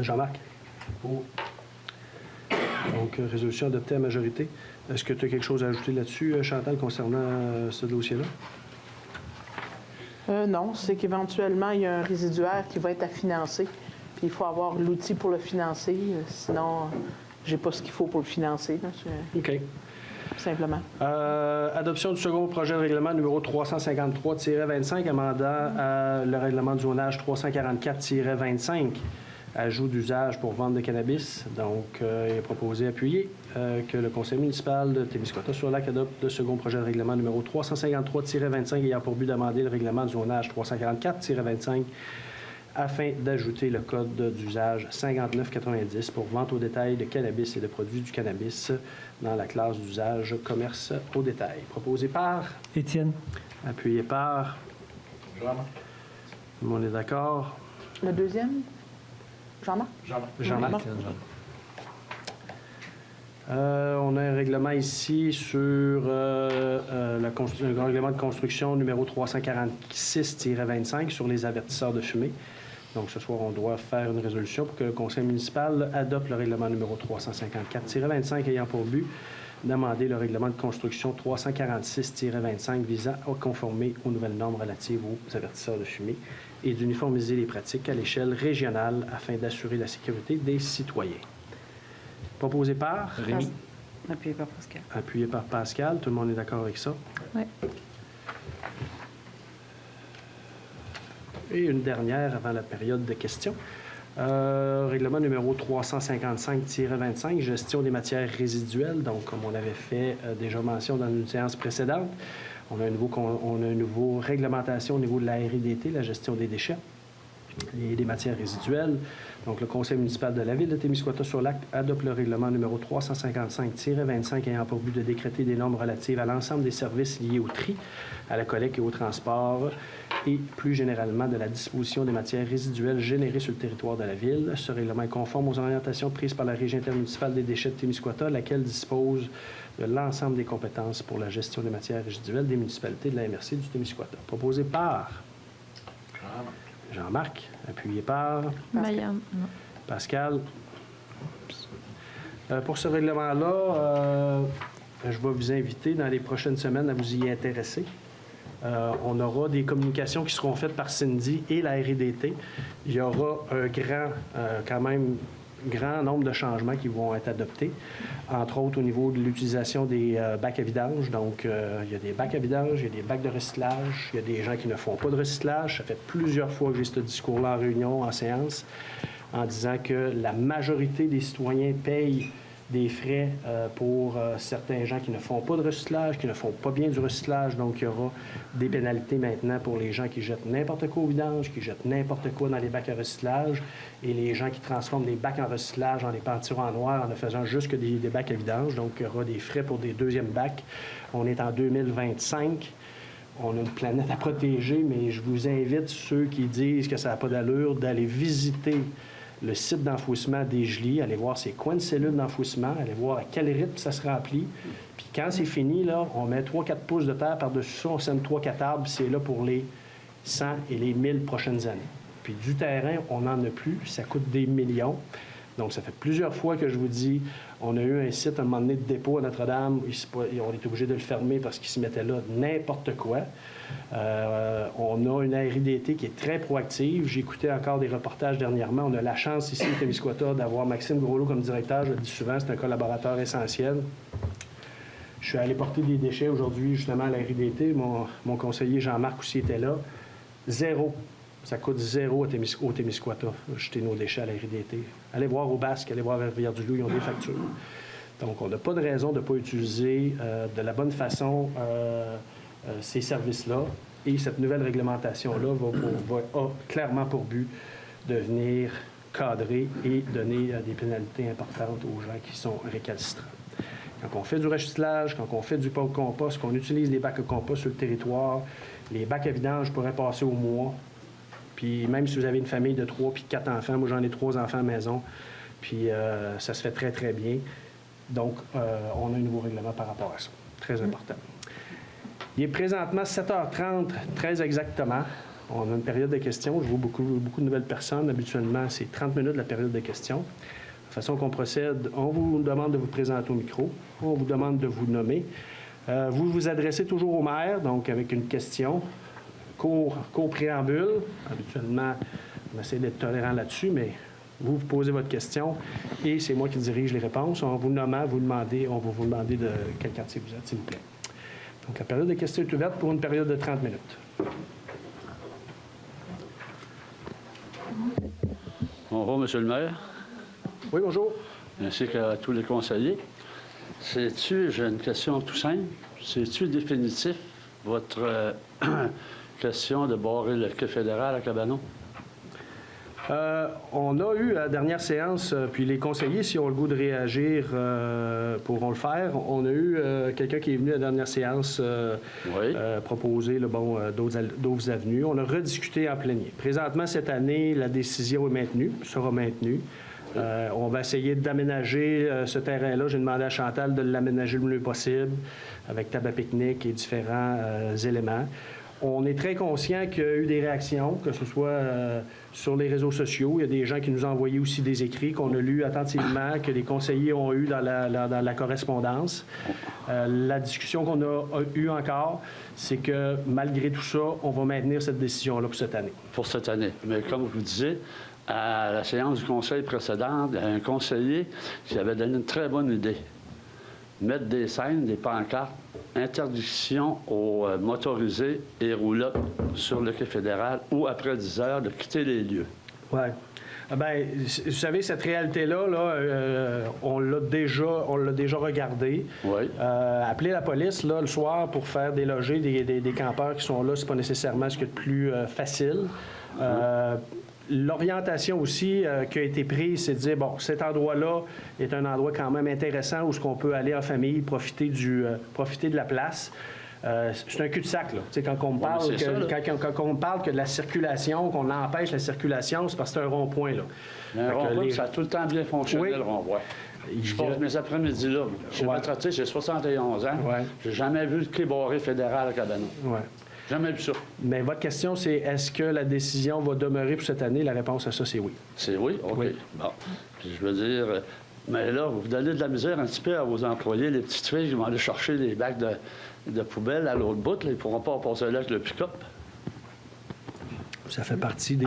Jean-Marc? Pour. Donc, résolution adoptée à majorité. Est-ce que tu as quelque chose à ajouter là-dessus, Chantal, concernant ce dossier-là? Non, c'est qu'éventuellement, il y a un résiduaire qui va être à financer. Puis il faut avoir l'outil pour le financer. Sinon, j'ai pas ce qu'il faut pour le financer. Là, OK. simplement. Adoption du second projet de règlement numéro 353-25, amendant le règlement de zonage 344-25, ajout d'usage pour vente de cannabis. Donc, il est proposé, appuyé, que le conseil municipal de Témiscouata-sur-le-Lac adopte le second projet de règlement numéro 353-25 ayant pour but d'amender le règlement de zonage 344-25 afin d'ajouter le code d'usage 5990 pour vente au détail de cannabis et de produits du cannabis dans la classe d'usage commerce au détail. Proposé par, Étienne. appuyé par, Jean-Marc. tout le monde est d'accord? Le deuxième? Jean-Marc? Jean-Marc. On a un règlement ici sur le règlement de construction numéro 346-25 sur les avertisseurs de fumée. Donc, ce soir, on doit faire une résolution pour que le conseil municipal adopte le règlement numéro 354-25 ayant pour but d'amender le règlement de construction 346-25 visant à conformer aux nouvelles normes relatives aux avertisseurs de fumée et d'uniformiser les pratiques à l'échelle régionale afin d'assurer la sécurité des citoyens. Proposé par? Rémi. Appuyé par Pascal. Appuyé par Pascal. Tout le monde est d'accord avec ça? Oui. Et une dernière avant la période de questions. Règlement numéro 355-25, gestion des matières résiduelles. Donc, comme on avait fait déjà mention dans une séance précédente, on a une nouvelle réglementation au niveau de la RIDT, la gestion des déchets et des matières résiduelles. Donc, le conseil municipal de la ville de Témiscouata-sur-le-Lac adopte le règlement numéro 355-25 ayant pour but de décréter des normes relatives à l'ensemble des services liés au tri, à la collecte et au transport et plus généralement de la disposition des matières résiduelles générées sur le territoire de la ville. Ce règlement est conforme aux orientations prises par la Régie intermunicipale des déchets de Témiscouata, laquelle dispose de l'ensemble des compétences pour la gestion des matières résiduelles des municipalités de la MRC du Témiscouata. Proposé par Jean-Marc, appuyé par Mayane. Non. Pascal. Pour ce règlement-là, je vais vous inviter dans les prochaines semaines à vous y intéresser. On aura des communications qui seront faites par Cindy et la RDT. Il y aura un grand nombre de changements qui vont être adoptés, entre autres au niveau de l'utilisation des bacs à vidange. Donc, il y a des bacs à vidange, il y a des bacs de recyclage, il y a des gens qui ne font pas de recyclage. Ça fait plusieurs fois que j'ai ce discours-là en réunion, en séance, en disant que la majorité des citoyens payent des frais pour certains gens qui ne font pas de recyclage, qui ne font pas bien du recyclage. Donc, il y aura des pénalités maintenant pour les gens qui jettent n'importe quoi au vidange, qui jettent n'importe quoi dans les bacs à recyclage, et les gens qui transforment des bacs en recyclage en les peinturant en noir en ne faisant juste que des bacs à vidange. Donc, il y aura des frais pour des deuxièmes bacs. On est en 2025. On a une planète à protéger, mais je vous invite, ceux qui disent que ça n'a pas d'allure, d'aller visiter le site d'enfouissement des Gelis, aller voir ses coins de cellules d'enfouissement, aller voir à quel rythme ça se remplit. Puis quand c'est fini, là, on met 3-4 pouces de terre par-dessus ça, on sème 3-4 arbres, puis c'est là pour les 100 et les 1000 prochaines années. Puis du terrain, on n'en a plus, ça coûte des millions. Donc, ça fait plusieurs fois que je vous dis, on a eu un site à un moment donné de dépôt à Notre-Dame, on est obligé de le fermer parce qu'ils se mettaient là n'importe quoi. On a une RDT qui est très proactive. J'ai écouté encore des reportages dernièrement. On a la chance ici au Témiscouata d'avoir Maxime Groslot comme directeur. Je le dis souvent, c'est un collaborateur essentiel. Je suis allé porter des déchets aujourd'hui justement à la RDT. Mon conseiller Jean-Marc aussi était là. 0. Ça coûte 0 au Témiscouata, jeter nos déchets à la RDT. Allez voir au Basque, allez voir à Rivière-du-Loup, ils ont des factures. Donc, on n'a pas de raison de ne pas utiliser de la bonne façon ces services-là. Et cette nouvelle réglementation-là a clairement pour but de venir cadrer et donner des pénalités importantes aux gens qui sont récalcitrants. Quand on fait du recyclage, quand on fait du compost, qu'on utilise des bacs à compost sur le territoire, les bacs à vidange pourraient passer au mois. Puis même si vous avez une famille de 3 puis 4 enfants, moi j'en ai 3 enfants à la maison, puis ça se fait très, très bien. Donc, on a un nouveau règlement par rapport à ça. Très important. Il est présentement 7h30, très exactement. On a une période de questions. Je vois beaucoup de nouvelles personnes. Habituellement, c'est 30 minutes la période de questions. De la façon qu'on procède, on vous demande de vous présenter au micro. On vous demande de vous nommer. Vous vous adressez toujours au maire, donc avec une question. Court préambule. Habituellement, on essaie d'être tolérant là-dessus, mais vous posez votre question et c'est moi qui dirige les réponses. En vous nommant, on va vous demander de quel quartier vous êtes, s'il vous plaît. Donc, la période de questions est ouverte pour une période de 30 minutes. Bonjour, M. le maire. Oui, bonjour. Ainsi qu'à tous les conseillers. J'ai une question tout simple. C'est-tu définitif, votre question de barrer le quai fédéral à Cabanon? On a eu à la dernière séance, puis les conseillers, si ont le goût de réagir, pourront le faire. On a eu quelqu'un qui est venu à la dernière séance proposer d'autres avenues. On a rediscuté en plénier. Présentement, cette année, la décision est maintenue, sera maintenue. On va essayer d'aménager ce terrain-là. J'ai demandé à Chantal de l'aménager le mieux possible avec table à pique-nique et différents éléments. On est très conscient qu'il y a eu des réactions, que ce soit sur les réseaux sociaux. Il y a des gens qui nous ont envoyé aussi des écrits qu'on a lus attentivement, que les conseillers ont eus dans la correspondance. La discussion qu'on a eue encore, c'est que malgré tout ça, on va maintenir cette décision-là pour cette année. Pour cette année. Mais comme je vous disais, à la séance du conseil précédente, il y a un conseiller qui avait donné une très bonne idée. Mettre des scènes, des pancartes, interdiction aux motorisés et roulottes sur le quai fédéral ou après 10 heures de quitter les lieux. Oui. Bien, vous savez, cette réalité-là, on l'a déjà regardée. Oui. Appeler la police là, le soir pour faire déloger des campeurs qui sont là, c'est pas nécessairement ce qu'il y a de plus facile. L'orientation aussi qui a été prise, c'est de dire, bon, cet endroit-là est un endroit quand même intéressant où on peut aller en famille, profiter de la place. C'est un cul-de-sac, là. Tu sais, quand on me parle quand on parle que de la circulation, qu'on empêche la circulation, c'est parce que c'est un rond-point, là. Un rond-point, ça a tout le temps bien fonctionné, le rond-point. Je passe mes après-midi là. Je suis retraité, j'ai 71 ans. J'ai jamais vu le quai barré fédéral à Cabanon. Jamais vu ça. Mais votre question, c'est est-ce que la décision va demeurer pour cette année? La réponse à ça, c'est oui. C'est oui? OK. Oui. Bon. Puis je veux dire, Mais là, vous donnez de la misère un petit peu à vos employés, les petites filles qui vont aller chercher des bacs de poubelle à l'autre bout. Là, ils ne pourront pas passer là avec le pick-up. Ça fait partie des,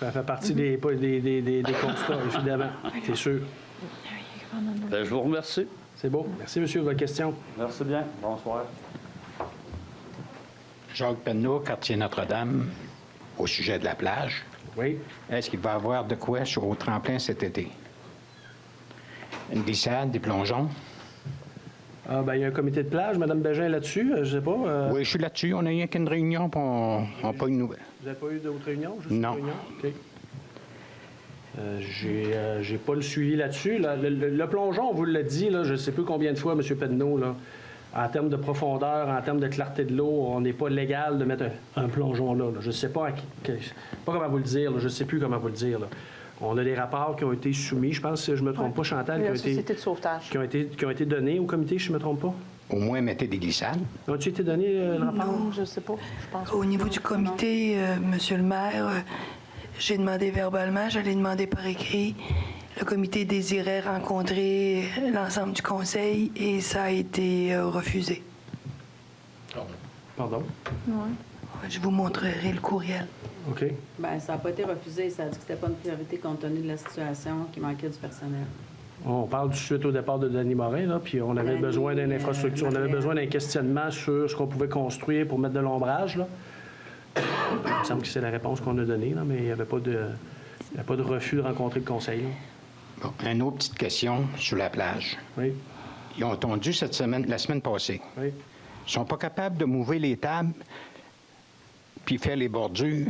ça fait partie des constats, évidemment. C'est sûr. Bien, je vous remercie. C'est beau. Merci, monsieur, de votre question. Merci bien. Bonsoir. Jacques Penneau, quartier Notre-Dame, au sujet de la plage. Oui. Est-ce qu'il va y avoir de quoi au tremplin cet été? Une glissade, des plongeons? Ah, ben, il y a un comité de plage. Madame Bégin là-dessus, je sais pas. Oui, je suis là-dessus. On a eu qu'une réunion, puis on n'a pas eu de nouvelles. Vous n'avez pas eu d'autres réunions? Juste Non. une réunion? OK. J'ai pas le suivi là-dessus. Le plongeon, on vous l'a dit, là, je ne sais plus combien de fois, M. Penneau, là, en termes de profondeur, en termes de clarté de l'eau, on n'est pas légal de mettre un plongeon là. Je ne sais pas, pas comment vous le dire. Là, je ne sais plus comment vous le dire. Là. On a des rapports qui ont été soumis, je pense, si je ne me trompe pas, Chantal, La Société de sauvetage. qui ont été donnés au comité, si je ne me trompe pas. Au moins, mettez des glissades. Ont-ils été donnés, le rapport? Non, je ne sais pas. Je pense Au niveau du comité, Monsieur le maire, j'ai demandé verbalement, j'allais demander par écrit. Le comité désirait rencontrer l'ensemble du conseil et ça a été refusé. Pardon? Je vous montrerai le courriel. OK. Bien, ça n'a pas été refusé. Ça a dit que c'était pas une priorité compte tenu de la situation, qu'il manquait du personnel. On parle du suite au départ de Denis Morin, là, puis on avait Denis, besoin d'une infrastructure, on avait matériel. besoin d'un questionnement sur ce qu'on pouvait construire pour mettre de l'ombrage. Là. Il me semble que c'est la réponse qu'on a donnée, là, mais il n'y avait pas de refus de rencontrer le conseil. Là. Bon, une autre petite question sur la plage. Oui, Ils ont tondu la semaine passée. oui. Ils sont pas capables de mouver les tables puis faire les bordures.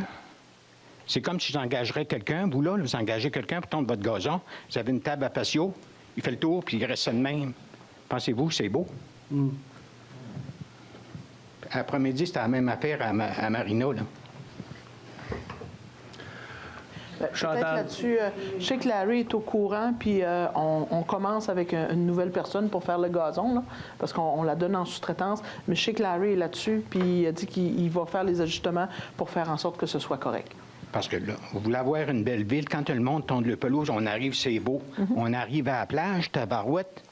C'est comme si j'engagerais quelqu'un, vous là, vous engagez quelqu'un pour tondre votre gazon, vous avez une table à patio, il fait le tour, puis il reste ça de même. Pensez-vous que c'est beau? Après-midi, c'était la même affaire à Marina, là. Peut-être Chantal. là-dessus, je sais que Larry est au courant, puis on commence avec une nouvelle personne pour faire le gazon, là, parce qu'on la donne en sous-traitance. Mais je sais que Larry est là-dessus, puis il a dit qu'il va faire les ajustements pour faire en sorte que ce soit correct. Parce que là, vous voulez avoir une belle ville, quand tout le monde tombe le pelouse, on arrive, c'est beau. On arrive à la plage, tabarouette.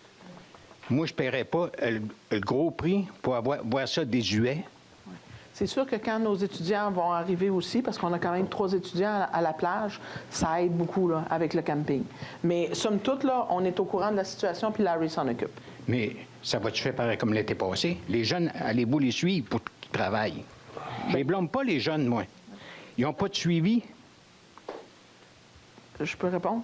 Moi, je ne paierais pas le gros prix pour voir ça désuet. C'est sûr que quand nos étudiants vont arriver aussi, parce qu'on a quand même 3 étudiants à la plage, ça aide beaucoup là, avec le camping. Mais somme toute, là, on est au courant de la situation, puis Larry s'en occupe. Mais ça va-tu faire pareil comme l'été passé? Les jeunes, allez-vous les suivre pour qu'ils travaillent? Je les blâme pas, les jeunes, moi. Ils n'ont pas de suivi? Je peux répondre?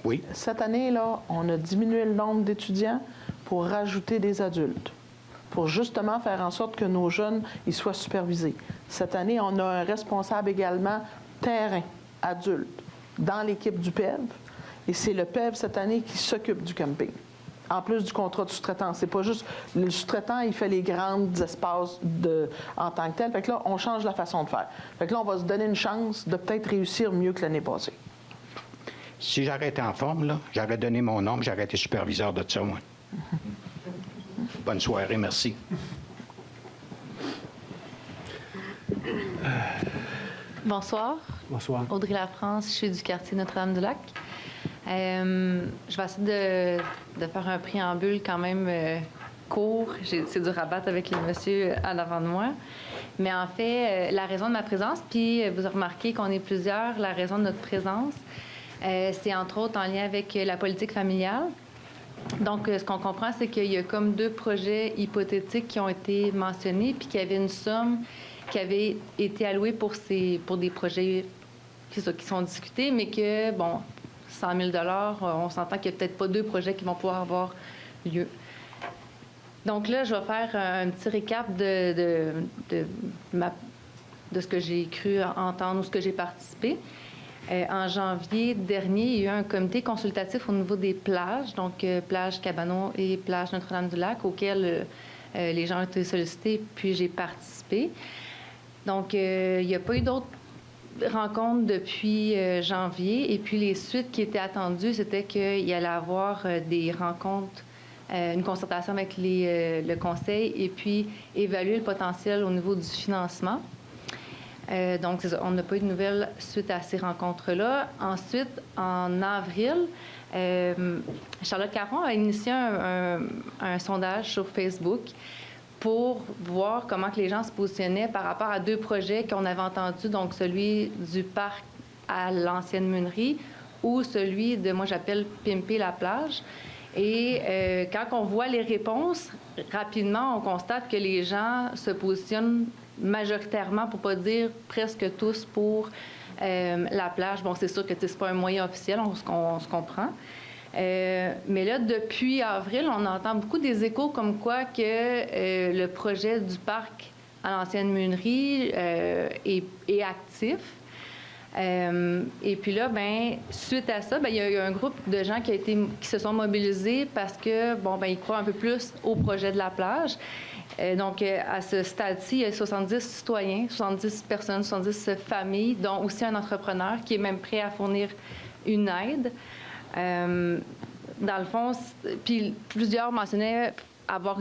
Oui. Cette année, là, on a diminué le nombre d'étudiants pour rajouter des adultes, pour justement faire en sorte que nos jeunes ils soient supervisés. Cette année, on a un responsable également terrain, adulte, dans l'équipe du PEV, et c'est le PEV cette année qui s'occupe du camping. En plus du contrat de sous-traitance. C'est pas juste le sous-traitant, il fait les grands espaces en tant que tel. Fait que là, on change la façon de faire. Fait que là, on va se donner une chance de peut-être réussir mieux que l'année passée. Si j'aurais été en forme, là, j'aurais donné mon nom, j'aurais été superviseur de ça, moi. Bonne soirée, merci. Bonsoir. Bonsoir. Audrey Lafrance, je suis du quartier Notre-Dame-du-Lac. Je vais essayer de faire un préambule quand même court. C'est dur à battre avec les messieurs à l'avant de moi. Mais en fait, la raison de ma présence, puis vous avez remarqué qu'on est plusieurs, la raison de notre présence, c'est entre autres en lien avec la politique familiale. Donc, ce qu'on comprend, c'est qu'il y a comme 2 projets hypothétiques qui ont été mentionnés, puis qu'il y avait une somme qui avait été allouée pour des projets qui sont discutés, mais que, bon, 100 000 on s'entend qu'il n'y a peut-être pas 2 projets qui vont pouvoir avoir lieu. Donc là, je vais faire un petit récap de ce que j'ai cru entendre ou ce que j'ai participé. En janvier dernier, il y a eu un comité consultatif au niveau des plages, donc plage Cabanon et plage Notre-Dame-du-Lac, auquel les gens ont été sollicités, puis j'ai participé. Donc, il n'y a pas eu d'autres rencontres depuis janvier. Et puis, les suites qui étaient attendues, c'était qu'il y allait avoir des rencontres, une concertation avec le conseil et puis évaluer le potentiel au niveau du financement. Donc, c'est ça, on n'a pas eu de nouvelles suite à ces rencontres-là. Ensuite, en avril, Charlotte Caron a initié un sondage sur Facebook pour voir comment que les gens se positionnaient par rapport à 2 projets qu'on avait entendus, donc celui du parc à l'ancienne meunerie ou celui de, moi j'appelle, pimper la plage. Et quand on voit les réponses, rapidement, on constate que les gens se positionnent majoritairement, pour pas dire presque tous, pour la plage. Bon, c'est sûr que c'est pas un moyen officiel, on se comprend. Mais là, depuis avril, on entend beaucoup des échos comme quoi que le projet du parc à l'ancienne meunerie est actif. Et puis là, suite à ça, il y a eu un groupe de gens qui se sont mobilisés parce que, ils croient un peu plus au projet de la plage. Donc, à ce stade-ci, il y a 70 citoyens, 70 personnes, 70 familles, dont aussi un entrepreneur qui est même prêt à fournir une aide. Dans le fond, puis plusieurs mentionnaient avoir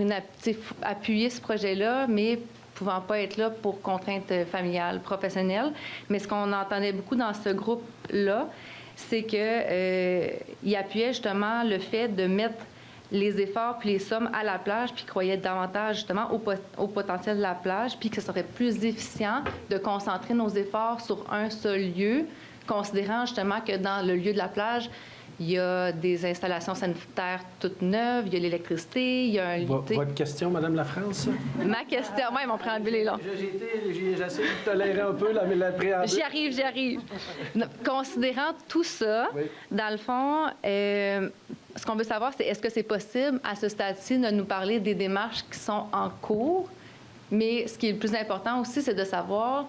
appuyé ce projet-là, mais pouvant pas être là pour contraintes familiales, professionnelles. Mais ce qu'on entendait beaucoup dans ce groupe-là, c'est qu'il appuyait justement le fait de mettre les efforts puis les sommes à la plage, puis croyait davantage justement au potentiel de la plage, puis que ce serait plus efficient de concentrer nos efforts sur un seul lieu, considérant justement que dans le lieu de la plage, il y a des installations sanitaires toutes neuves, il y a l'électricité, il y a un... Votre question, Mme Lafrance? Ma question, moi, mon préambule est long. J'ai essayé de tolérer un peu la préambule. J'y arrive. Considérant tout ça, oui. Dans le fond, ce qu'on veut savoir, c'est est-ce que c'est possible, à ce stade-ci, de nous parler des démarches qui sont en cours, mais ce qui est le plus important aussi, c'est de savoir,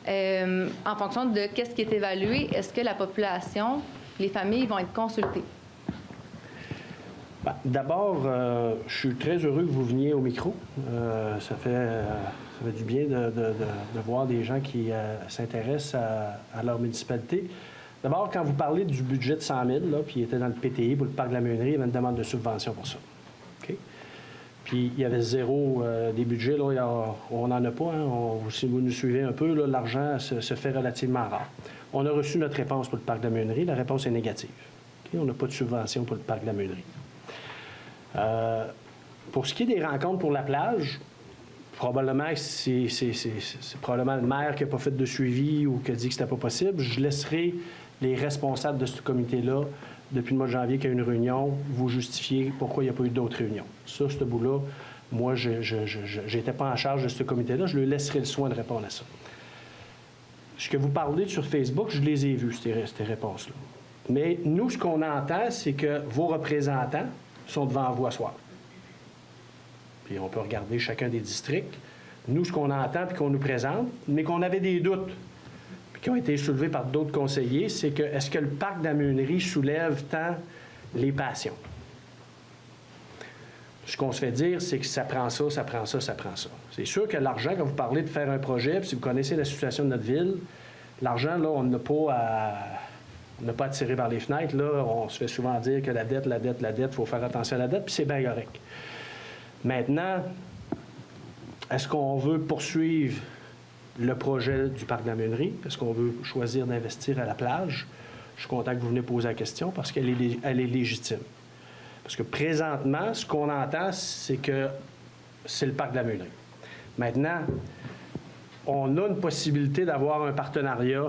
en fonction de qu'est-ce qui est évalué, est-ce que la population... les familles vont être consultées? D'abord, je suis très heureux que vous veniez au micro. Ça fait du bien de voir des gens qui s'intéressent à leur municipalité. D'abord, quand vous parlez du budget de 100 000, là, puis il était dans le PTI pour le parc de la Meunerie, il y avait une demande de subvention pour ça. Okay? Puis il y avait zéro des budgets. Là, on n'en a pas. Hein. Si vous nous suivez un peu, là, l'argent se fait relativement rare. On a reçu notre réponse pour le parc de la Meunerie. La réponse est négative. Okay? On n'a pas de subvention pour le parc de la Meunerie. Pour ce qui est des rencontres pour la plage, probablement que c'est probablement le maire qui n'a pas fait de suivi ou qui a dit que c'était pas possible. Je laisserai les responsables de ce comité-là, depuis le mois de janvier qu'il y a une réunion, vous justifier pourquoi il n'y a pas eu d'autres réunions. Ça, ce bout-là, moi, je n'étais pas en charge de ce comité-là. Je lui laisserai le soin de répondre à ça. Ce que vous parlez sur Facebook, je les ai vus, ces réponses-là. Mais nous, ce qu'on entend, c'est que vos représentants sont devant vous à soir. Puis on peut regarder chacun des districts. Nous, ce qu'on entend et qu'on nous présente, mais qu'on avait des doutes, puis qui ont été soulevés par d'autres conseillers, c'est que est-ce que le parc de la Meunerie soulève tant les passions? Ce qu'on se fait dire, c'est que ça prend ça, ça prend ça, ça prend ça. C'est sûr que l'argent, quand vous parlez de faire un projet, puis si vous connaissez la situation de notre ville, l'argent, là, on n'a pas à tirer par les fenêtres. Là, on se fait souvent dire que la dette, il faut faire attention à la dette, puis c'est bien correct. Maintenant, est-ce qu'on veut poursuivre le projet du parc de la Meunerie? Est-ce qu'on veut choisir d'investir à la plage? Je suis content que vous venez poser la question parce qu'elle est légitime. Parce que présentement, ce qu'on entend, c'est que c'est le parc de la Meunerie. Maintenant, on a une possibilité d'avoir un partenariat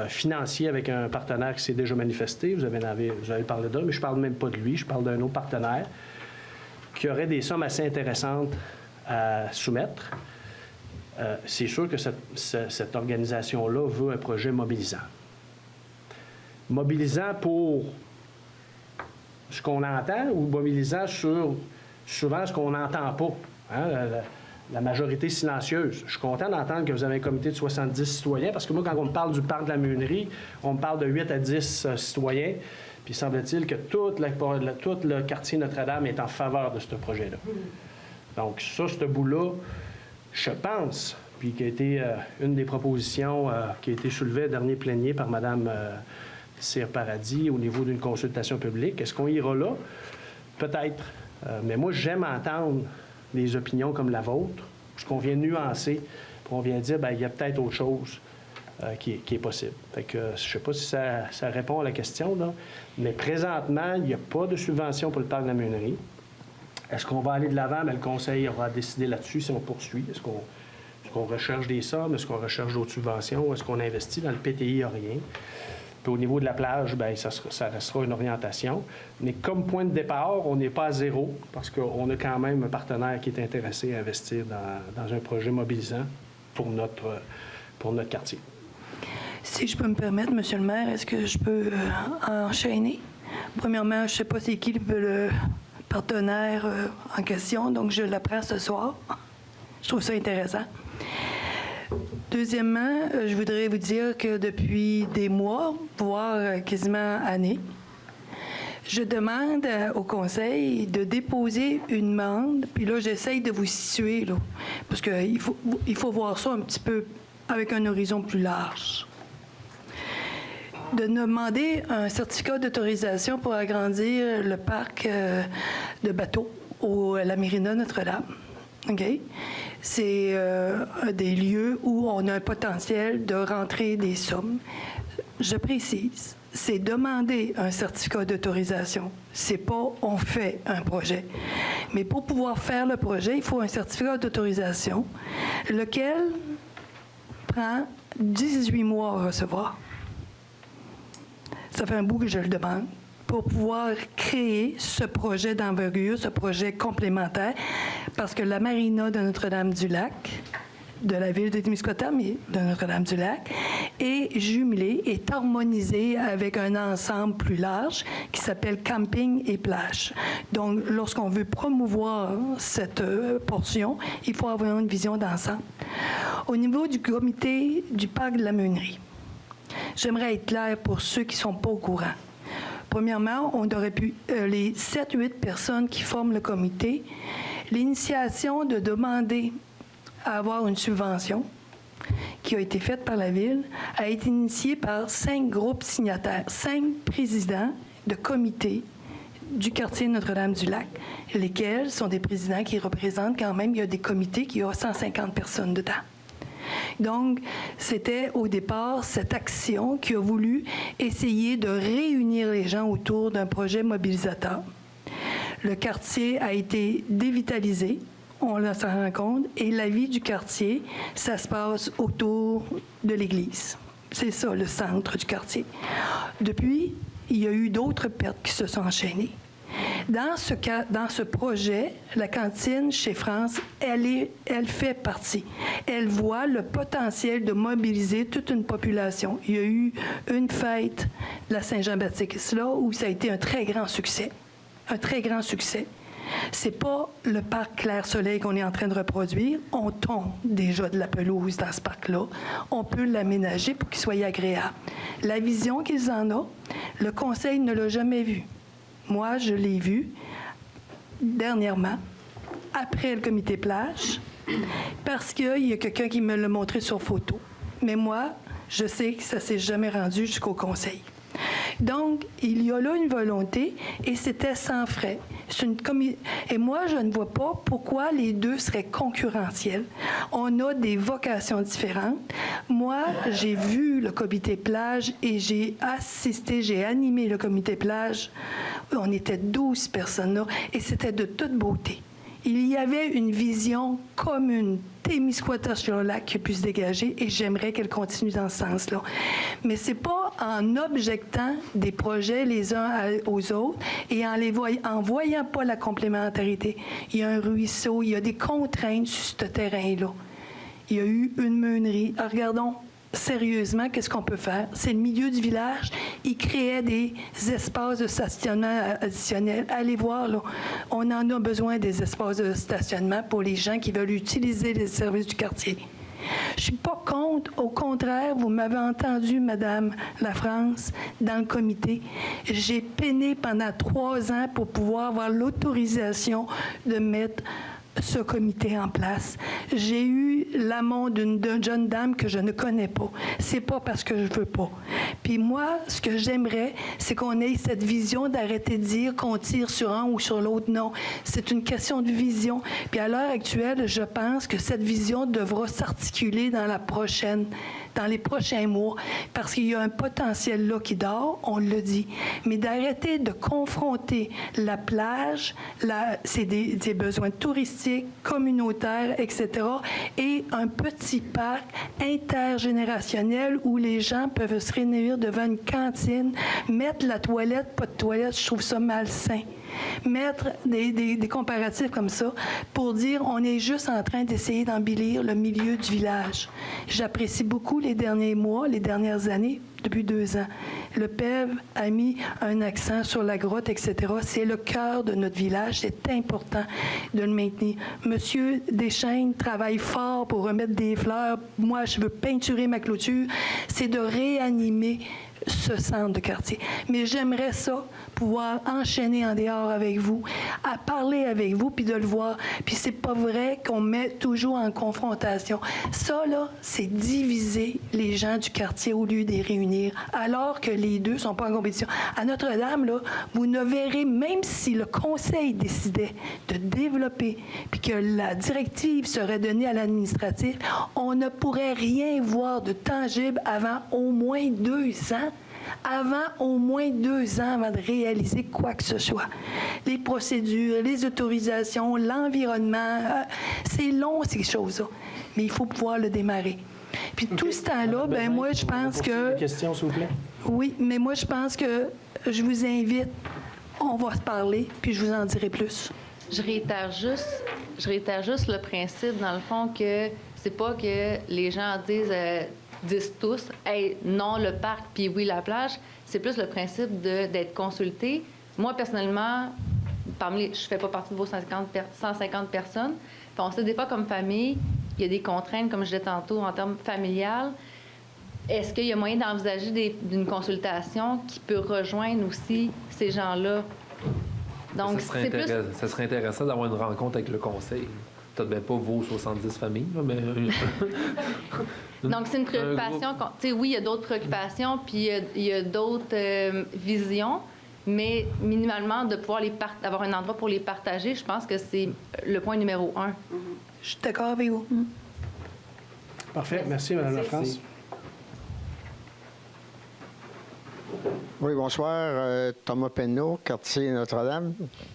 financier avec un partenaire qui s'est déjà manifesté. Vous avez parlé d'un, mais je ne parle même pas de lui, je parle d'un autre partenaire qui aurait des sommes assez intéressantes à soumettre. C'est sûr que cette organisation-là veut un projet mobilisant. Mobilisant pour ce qu'on entend ou mobilisant sur souvent ce qu'on n'entend pas. Hein? La majorité silencieuse. Je suis content d'entendre que vous avez un comité de 70 citoyens parce que moi, quand on me parle du parc de la Meunerie, on me parle de 8 à 10 citoyens. Puis semble-t-il que tout le quartier Notre-Dame est en faveur de ce projet-là. Donc ça, ce bout-là, je pense, puis qui a été une des propositions qui a été soulevée au dernier plénier par Mme Cyr Paradis au niveau d'une consultation publique. Est-ce qu'on ira là? Peut-être. Mais moi, j'aime entendre des opinions comme la vôtre, parce qu'on vient nuancer Puis on vient dire, bien, il y a peut-être autre chose qui est possible. Fait que, je ne sais pas si ça répond à la question, là, mais présentement, il n'y a pas de subvention pour le parc de la Meunerie. Est-ce qu'on va aller de l'avant? Bien, le conseil aura décidé là-dessus si on poursuit. Est-ce qu'on recherche des sommes? Est-ce qu'on recherche d'autres subventions? Est-ce qu'on investit? Dans le PTI, il n'y a rien. Puis au niveau de la plage, bien, ça restera une orientation. Mais comme point de départ, on n'est pas à zéro parce qu'on a quand même un partenaire qui est intéressé à investir dans un projet mobilisant pour notre quartier. Si je peux me permettre, Monsieur le maire, est-ce que je peux enchaîner? Premièrement, je ne sais pas c'est qui le partenaire en question, donc je l'apprends ce soir. Je trouve ça intéressant. Deuxièmement, je voudrais vous dire que depuis des mois, voire quasiment années, je demande au conseil de déposer une demande, puis là, j'essaye de vous situer, là, parce qu'il faut voir ça un petit peu avec un horizon plus large. De demander un certificat d'autorisation pour agrandir le parc de bateaux à la Marina Notre-Dame. OK? C'est des lieux où on a un potentiel de rentrer des sommes. Je précise, c'est demander un certificat d'autorisation. C'est pas on fait un projet. Mais pour pouvoir faire le projet, il faut un certificat d'autorisation, lequel prend 18 mois à recevoir. Ça fait un bout que je le demande pour pouvoir créer ce projet d'envergure, ce projet complémentaire, parce que la marina de Notre-Dame-du-Lac, de la ville de Témiscouata, mais de Notre-Dame-du-Lac, est jumelée, est harmonisée avec un ensemble plus large qui s'appelle camping et plage. Donc, lorsqu'on veut promouvoir cette portion, il faut avoir une vision d'ensemble. Au niveau du comité du parc de la Meunerie, j'aimerais être clair pour ceux qui ne sont pas au courant. Premièrement, on aurait pu, les 7-8 personnes qui forment le comité, l'initiation de demander à avoir une subvention qui a été faite par la Ville a été initiée par 5 groupes signataires, 5 présidents de comités du quartier Notre-Dame-du-Lac, lesquels sont des présidents qui représentent quand même, il y a des comités qui ont 150 personnes dedans. Donc, c'était au départ cette action qui a voulu essayer de réunir les gens autour d'un projet mobilisateur. Le quartier a été dévitalisé, on s'en rend compte, et la vie du quartier, ça se passe autour de l'église. C'est ça, le centre du quartier. Depuis, il y a eu d'autres pertes qui se sont enchaînées. Dans ce projet, la cantine chez France, elle fait partie. Elle voit le potentiel de mobiliser toute une population. Il y a eu une fête de la Saint-Jean-Baptiste là où ça a été un très grand succès. Un très grand succès. C'est pas le parc Clair-Soleil qu'on est en train de reproduire. On tombe déjà de la pelouse dans ce parc-là. On peut l'aménager pour qu'il soit agréable. La vision qu'ils en ont, le conseil ne l'a jamais vue. Moi, je l'ai vu dernièrement, après le comité plage, parce qu'il y a quelqu'un qui me l'a montré sur photo. Mais moi, je sais que ça ne s'est jamais rendu jusqu'au conseil. Donc, il y a là une volonté et c'était sans frais. Et moi, je ne vois pas pourquoi les deux seraient concurrentiels. On a des vocations différentes. Moi, j'ai vu le comité plage et j'ai assisté, j'ai animé le comité plage. On était 12 personnes là et c'était de toute beauté. Il y avait une vision commune, Témiscouata sur le lac qui a pu se dégager et j'aimerais qu'elle continue dans ce sens-là. Mais c'est pas en objectant des projets les uns aux autres et en voyant pas la complémentarité. Il y a un ruisseau, il y a des contraintes sur ce terrain-là. Il y a eu une meunerie. Alors, regardons sérieusement, qu'est-ce qu'on peut faire? C'est le milieu du village. Ils créaient des espaces de stationnement additionnels. Allez voir, là. On en a besoin des espaces de stationnement pour les gens qui veulent utiliser les services du quartier. Je ne suis pas contre. Au contraire, vous m'avez entendu, Madame Lafrance, dans le comité. J'ai peiné pendant 3 ans pour pouvoir avoir l'autorisation de mettre ce comité en place. J'ai eu l'amont d'une jeune dame que je ne connais pas. C'est pas parce que je veux pas. Puis moi, ce que j'aimerais, c'est qu'on ait cette vision d'arrêter de dire qu'on tire sur un ou sur l'autre. Non, c'est une question de vision. Puis à l'heure actuelle, je pense que cette vision devra s'articuler dans les prochains mois, parce qu'il y a un potentiel là qui dort, on le dit. Mais d'arrêter de confronter la plage, c'est des besoins touristiques, communautaires, etc., et un petit parc intergénérationnel où les gens peuvent se réunir devant une cantine, mettre la toilette, pas de toilette, je trouve ça malsain. Mettre des comparatifs comme ça pour dire on est juste en train d'essayer d'embellir le milieu du village. J'apprécie beaucoup les derniers mois, les dernières années, depuis 2 ans. Le PEV a mis un accent sur la grotte, etc. C'est le cœur de notre village. C'est important de le maintenir. Monsieur Deschaines travaille fort pour remettre des fleurs. Moi, je veux peinturer ma clôture. C'est de réanimer ce centre de quartier. Mais j'aimerais ça, pouvoir enchaîner en dehors avec vous, à parler avec vous, puis de le voir. Puis c'est pas vrai qu'on met toujours en confrontation. Ça, là, c'est diviser les gens du quartier au lieu de les réunir, alors que les deux sont pas en compétition. À Notre-Dame, là, vous ne verrez, même si le conseil décidait de développer, puis que la directive serait donnée à l'administratif, on ne pourrait rien voir de tangible avant au moins 2 ans. Avant au moins 2 ans avant de réaliser quoi que ce soit. Les procédures, les autorisations, l'environnement, c'est long ces choses-là, mais il faut pouvoir le démarrer. Puis tout ce temps-là, ben moi je pense que... Une question, s'il vous plaît. Oui, mais moi je pense que je vous invite, on va se parler, puis je vous en dirai plus. Je réitère juste le principe, dans le fond, que c'est pas que les gens disent tous, hey, non, le parc, puis oui, la plage. C'est plus le principe d'être consulté. Moi, personnellement, je fais pas partie de vos 150 personnes. Puis on sait des fois, comme famille, il y a des contraintes, comme je disais tantôt, en termes familiales. Est-ce qu'il y a moyen d'envisager d'une consultation qui peut rejoindre aussi ces gens-là? Donc, ça serait intéressant d'avoir une rencontre avec le conseil. Peut-être bien pas vos 70 familles, là, mais... Donc, c'est une préoccupation. Oui, il y a d'autres préoccupations, puis il y a d'autres visions, mais minimalement, de pouvoir avoir un endroit pour les partager, je pense que c'est le point numéro 1. Je suis d'accord avec vous. Parfait. Merci, Mme Lafrance. Oui, bonsoir. Thomas Penneau, quartier Notre-Dame.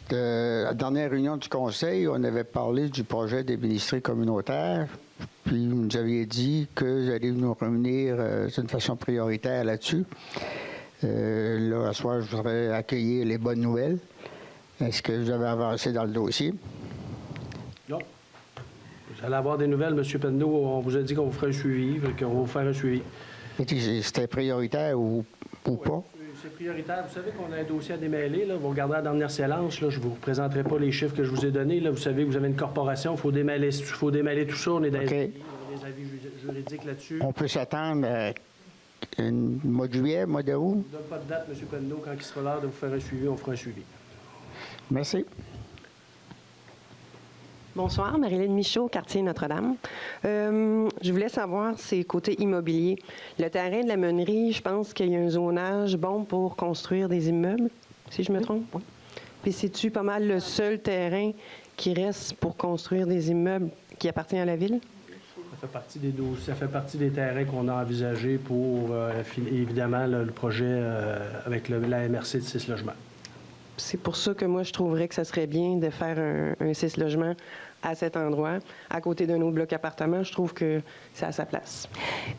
De la dernière réunion du Conseil, on avait parlé du projet des ministries communautaires. Puis vous nous aviez dit que vous allez nous revenir d'une façon prioritaire là-dessus. Là, à ce soir, je voudrais accueillir les bonnes nouvelles. Est-ce que vous avez avancé dans le dossier? Non. Vous allez avoir des nouvelles, M. Penneau. On vous a dit qu'on vous ferait un suivi, qu'on va vous faire un suivi. C'était prioritaire ou pas? C'est prioritaire. Vous savez qu'on a un dossier à démêler. Là. Vous regardez la dernière séance. Là, je ne vous présenterai pas les chiffres que je vous ai donnés. Là. Vous savez que vous avez une corporation. Il faut démêler tout ça. On est dans des avis juridiques là-dessus. On peut s'attendre à mois de juillet, mois d'août? Je ne vous donne pas de date, M. Penneau. Quand il sera l'heure de vous faire un suivi, on fera un suivi. Merci. Bonsoir, Marilyn Michaud, quartier Notre-Dame. Je voulais savoir, c'est côté immobilier. Le terrain de la meunerie, je pense qu'il y a un zonage bon pour construire des immeubles, si je me trompe. Oui. Puis c'est-tu pas mal le seul terrain qui reste pour construire des immeubles qui appartient à la ville? Ça fait partie des terrains qu'on a envisagés pour, évidemment, le projet avec la MRC de 6 logements. C'est pour ça que moi, je trouverais que ça serait bien de faire un 6 logements à cet endroit, à côté d'un autre bloc appartement. Je trouve que c'est à sa place.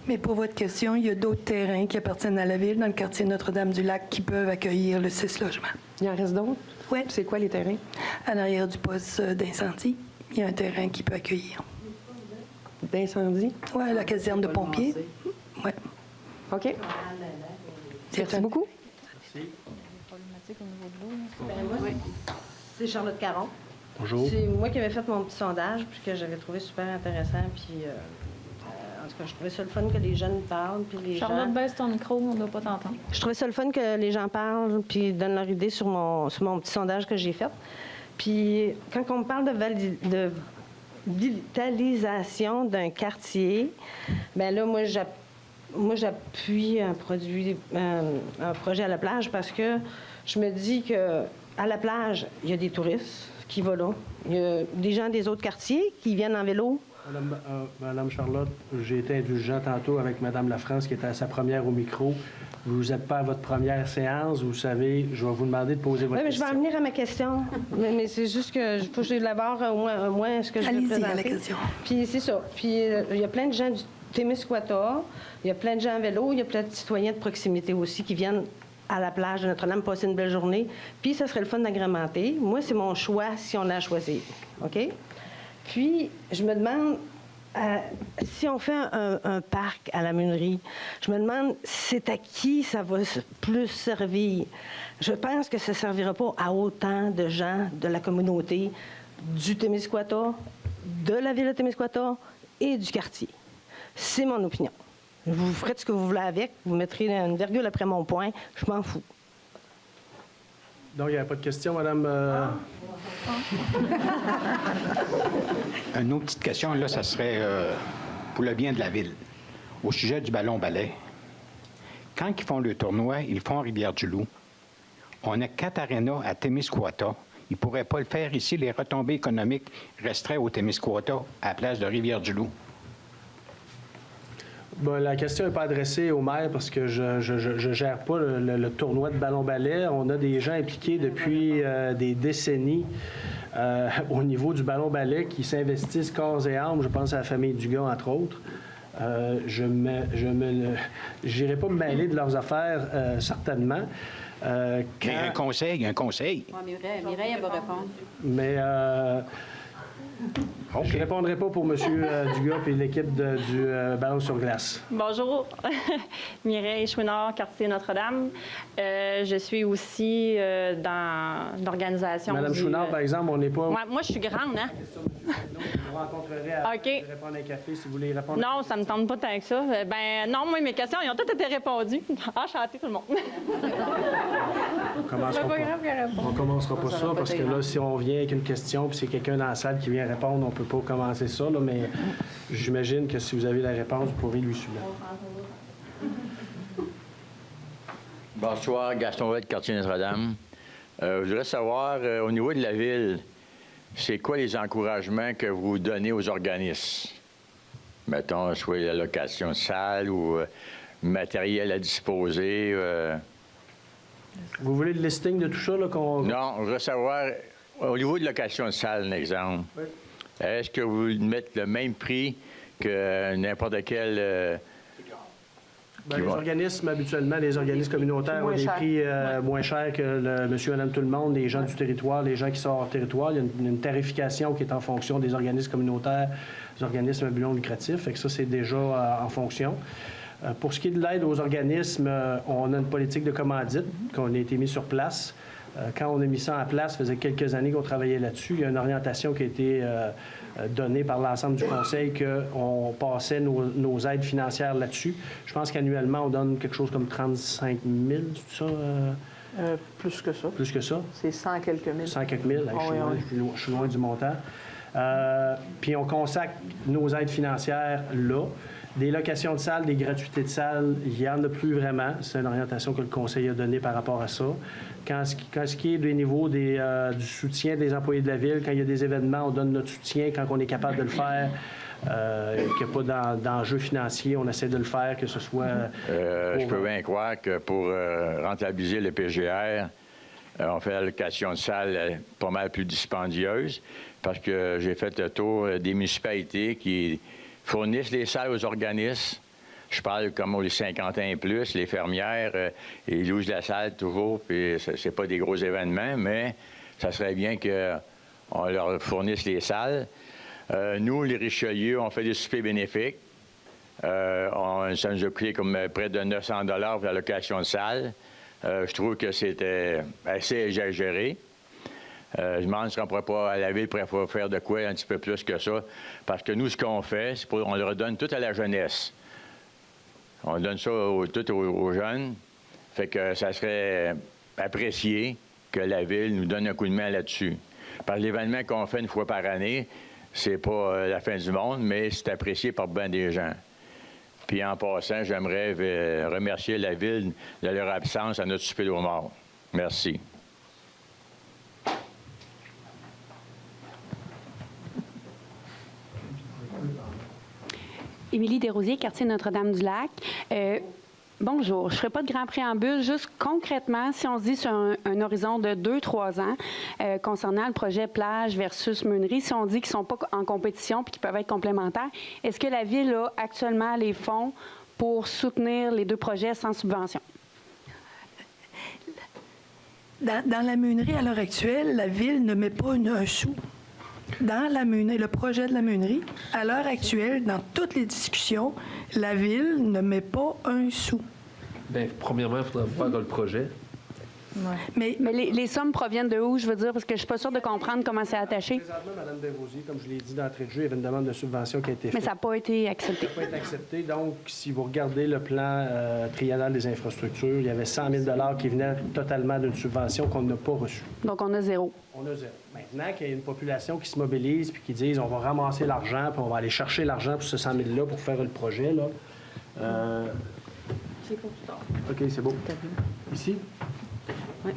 Mais pour votre question, il y a d'autres terrains qui appartiennent à la ville, dans le quartier Notre-Dame-du-Lac, qui peuvent accueillir le 6 logements. Il en reste d'autres? Oui. C'est quoi les terrains? À l'arrière du poste d'incendie, il y a un terrain qui peut accueillir. D'incendie? Oui, la caserne de pompiers. Oui. OK. Merci beaucoup. Merci. Moi, c'est Charlotte Caron. Bonjour. C'est moi qui avais fait mon petit sondage, puis que j'avais trouvé super intéressant. Puis, en tout cas, je trouvais ça le fun que les jeunes parlent. Puis les Charlotte, baisse ton micro, on ne doit pas t'entendre. Je trouvais ça le fun que les gens parlent, puis donnent leur idée sur mon petit sondage que j'ai fait. Puis, quand on me parle de vitalisation d'un quartier, bien là, moi, j'appuie un projet à la plage parce que je me dis que à la plage, il y a des touristes qui vont là. Il y a des gens des autres quartiers qui viennent en vélo. Madame Charlotte, j'ai été indulgent tantôt avec Madame Lafrance qui était à sa première au micro. Vous n'êtes pas à votre première séance, vous savez, je vais vous demander de poser votre question. Oui, mais je vais en venir à ma question. mais c'est juste que faut que j'élabore au moins ce que je veux présenter. Allez-y à la question. Puis c'est ça. Puis il y a plein de gens du Témiscouata, il y a plein de gens à vélo, il y a plein de citoyens de proximité aussi qui viennent à la plage de Notre-Dame passer une belle journée. Puis ça serait le fun d'agrémenter. Moi, c'est mon choix si on a à choisir. OK? Puis, je me demande, si on fait un parc à la Meunerie, je me demande, c'est à qui ça va plus servir? Je pense que ça ne servira pas à autant de gens de la communauté du Témiscouata, de la ville de Témiscouata et du quartier. C'est mon opinion. Vous ferez ce que vous voulez avec, vous mettrez une virgule après mon point, je m'en fous. Donc, il n'y a pas de question, Madame... Une autre petite question, là, ça serait pour le bien de la ville. Au sujet du ballon-ballet, quand ils font le tournoi, ils le font à Rivière-du-Loup. On a 4 arénas à Témiscouata. Ils ne pourraient pas le faire ici. Les retombées économiques resteraient au Témiscouata à la place de Rivière-du-Loup. Bon, la question n'est pas adressée au maire parce que je ne gère pas le tournoi de ballon-ballet. On a des gens impliqués depuis des décennies au niveau du ballon-ballet qui s'investissent corps et âme. Je pense à la famille Dugas, entre autres. Je n'irai pas me mêler de leurs affaires, certainement. Il y a un conseil. Ouais, Mireille, elle va répondre. Mais je ne répondrai pas pour M. Dugas et l'équipe du ballon sur glace. Bonjour, Mireille Chouinard, quartier Notre-Dame. Je suis aussi dans l'organisation. Madame Chouinard, par exemple, on n'est pas... Ouais, moi, je suis grande, hein? Vous rencontrerez à répondre à un café si vous voulez répondre. Non, ça ne me tente pas tant que ça. Ben non, moi, mes questions, ils ont toutes été répondues. Enchanté, tout le monde. On commencera pas ça parce que là, si on vient avec une question puis c'est quelqu'un dans la salle qui vient répondre, on ne peut pas commencer ça, là, mais j'imagine que si vous avez la réponse, vous pourrez lui soumettre. Bonsoir, Gaston Vette, quartier Notre-Dame. Je voudrais savoir, au niveau de la ville, c'est quoi les encouragements que vous donnez aux organismes? Mettons, soit la location de salle ou matériel à disposer. Vous voulez le listing de tout ça? Là, Non, je voudrais savoir, au niveau de location de salle, un exemple, oui. Est-ce que vous mettez le même prix que n'importe quel... les organismes, habituellement, les organismes communautaires ont des prix moins chers que le monsieur, madame, tout le monde, les gens du territoire, les gens qui sont hors territoire. Il y a une tarification qui est en fonction des organismes communautaires, des organismes à but non lucratif. Fait que ça, c'est déjà en fonction. Pour ce qui est de l'aide aux organismes, on a une politique de commandite qu'on a été mis sur place. Quand on a mis ça en place, ça faisait quelques années qu'on travaillait là-dessus. Il y a une orientation qui a été donnée par l'ensemble du conseil qu'on passait nos aides financières là-dessus. Je pense qu'annuellement, on donne quelque chose comme 35 000, c'est ça? Plus que ça. Plus que ça? C'est 100 quelques mille. 100 quelques mille. Je suis loin du montant. Puis on consacre nos aides financières là. Des locations de salles, des gratuités de salles, il n'y en a plus vraiment. C'est une orientation que le Conseil a donnée par rapport à ça. Quand ce qui est du niveau du soutien des employés de la Ville, quand il y a des événements, on donne notre soutien quand on est capable de le faire. Qu'il n'y a pas d'enjeu financier, on essaie de le faire, que ce soit... je peux bien croire que pour rentabiliser le PGR, on fait la location de salles pas mal plus dispendieuse, parce que j'ai fait le tour des municipalités qui fournissent les salles aux organismes. Je parle comme les 50 ans et plus, les fermières, ils louent la salle toujours, puis c'est pas des gros événements, mais ça serait bien qu'on leur fournisse les salles. Nous, les Richelieu, on fait des soupers bénéfiques. Ça nous a coûté comme près de 900 $ pour la location de salle. Je trouve que c'était assez exagéré. Je me demande si on ne pourrait pas, à la Ville, pourrait faire de quoi un petit peu plus que ça. Parce que nous, ce qu'on fait, c'est on le redonne tout à la jeunesse. On donne ça tout aux jeunes. Fait que ça serait apprécié que la Ville nous donne un coup de main là-dessus. Parce que l'événement qu'on fait une fois par année, c'est pas la fin du monde, mais c'est apprécié par bien des gens. Puis en passant, j'aimerais remercier la Ville de leur absence à notre souper aux morts. Merci. Émilie Desrosiers, quartier Notre-Dame-du-Lac. Bonjour. Je ne ferai pas de grand préambule. Juste concrètement, si on se dit sur un horizon de 2-3 ans, concernant le projet plage versus meunerie, si on dit qu'ils ne sont pas en compétition et qu'ils peuvent être complémentaires, est-ce que la Ville a actuellement les fonds pour soutenir les deux projets sans subvention? Dans la meunerie, à l'heure actuelle, la Ville ne met pas un sou. Dans la meunerie, le projet de la meunerie, à l'heure actuelle, dans toutes les discussions, la Ville ne met pas un sou. Bien, premièrement, il faudra voir dans le projet. Ouais. Mais les sommes proviennent de où, je veux dire, parce que je ne suis pas sûre de comprendre comment c'est attaché. Présentement, Mme Desrosiers, comme je l'ai dit d'entrée de jeu, il y avait une demande de subvention qui a été faite. Mais ça n'a pas été accepté. Ça n'a pas été accepté. Donc, si vous regardez le plan triennal des infrastructures, il y avait 100 000 $ qui venaient totalement d'une subvention qu'on n'a pas reçue. Donc, on a zéro. On a zéro. Maintenant qu'il y a une population qui se mobilise puis qui disent on va ramasser l'argent puis on va aller chercher l'argent pour ce 100 000 $ pour faire le projet, là. C'est pour plus tard. OK, c'est beau. Ici? Oui.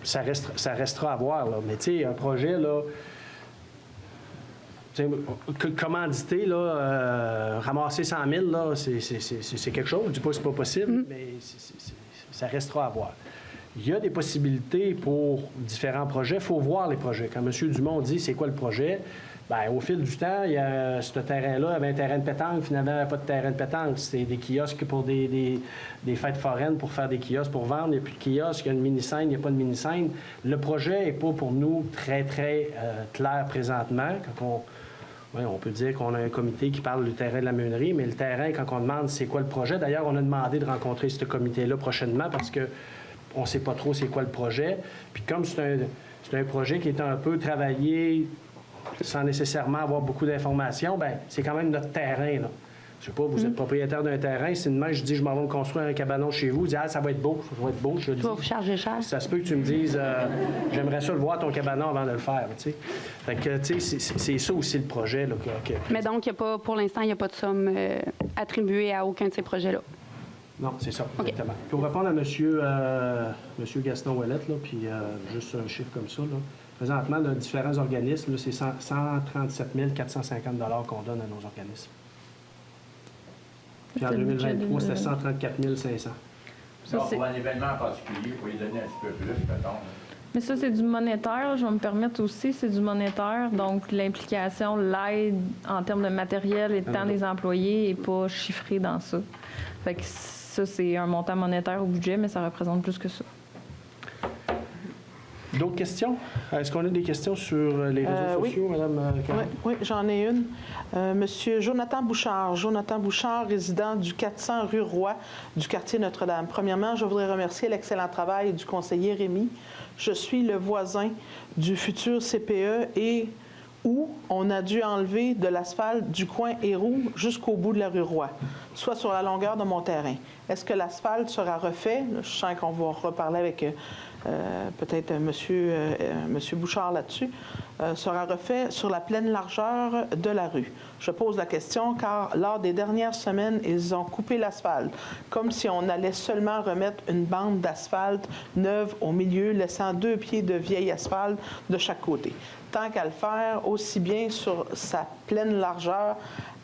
Ça restera à voir, là. Mais tu sais, un projet, là, commandité, là, ramasser 100 000 $, là, c'est quelque chose. Je ne dis pas que c'est pas possible, mais ça restera à voir. Il y a des possibilités pour différents projets. Il faut voir les projets. Quand M. Dumont dit c'est quoi le projet, bien, au fil du temps, il y a ce terrain-là, il y avait un terrain de pétanque. Finalement, il n'y avait pas de terrain de pétanque. C'était des kiosques pour des fêtes foraines, pour faire des kiosques pour vendre. Il n'y a plus de kiosques, il y a une mini-scène, il n'y a pas de mini-scène. Le projet n'est pas pour nous très, très clair présentement. On peut dire qu'on a un comité qui parle du terrain de la meunerie, mais le terrain, quand on demande c'est quoi le projet, d'ailleurs, on a demandé de rencontrer ce comité-là prochainement parce que on ne sait pas trop c'est quoi le projet. Puis comme c'est un projet qui est un peu travaillé sans nécessairement avoir beaucoup d'informations, bien, c'est quand même notre terrain, là. Je sais pas, vous êtes propriétaire d'un terrain, si demain je dis je m'en vais me construire un cabanon chez vous, je dis ça va être beau, je dis. Tu vas vous charger cher. Ça se peut que tu me dises j'aimerais ça le voir ton cabanon avant de le faire, tu sais. Fait que tu sais, c'est ça aussi le projet, là. Mais donc, pour l'instant, il n'y a pas de somme attribuée à aucun de ces projets-là. Non, c'est ça, exactement. Pour répondre à monsieur Gaston Ouellette, là, puis juste un chiffre comme ça, là, présentement, dans différents organismes, là, c'est 137 450 $ qu'on donne à nos organismes. Puis en 2023, c'était 134 500. Ça, pour un événement en particulier, il faut y donner un petit peu plus, mettons. Mais ça, c'est du monétaire. Je vais me permettre aussi, c'est du monétaire. Donc, l'implication, l'aide en termes de matériel et de temps des employés n'est pas chiffrée dans ça. Fait que ça, c'est un montant monétaire au budget, mais ça représente plus que ça. D'autres questions? Est-ce qu'on a des questions sur les réseaux sociaux, Mme Caron? Oui, j'en ai une. Monsieur Jonathan Bouchard. Jonathan Bouchard, résident du 400 rue Roy du quartier Notre-Dame. Premièrement, je voudrais remercier l'excellent travail du conseiller Rémy. Je suis le voisin du futur CPE et où on a dû enlever de l'asphalte du coin Héroux jusqu'au bout de la rue Roy, soit sur la longueur de mon terrain. Est-ce que l'asphalte sera refait? Je sens qu'on va reparler avec peut-être monsieur Bouchard là-dessus, sera refait sur la pleine largeur de la rue. Je pose la question car lors des dernières semaines, ils ont coupé l'asphalte, comme si on allait seulement remettre une bande d'asphalte neuve au milieu, laissant 2 pieds de vieil asphalte de chaque côté. Tant qu'à le faire, aussi bien sur sa pleine largeur,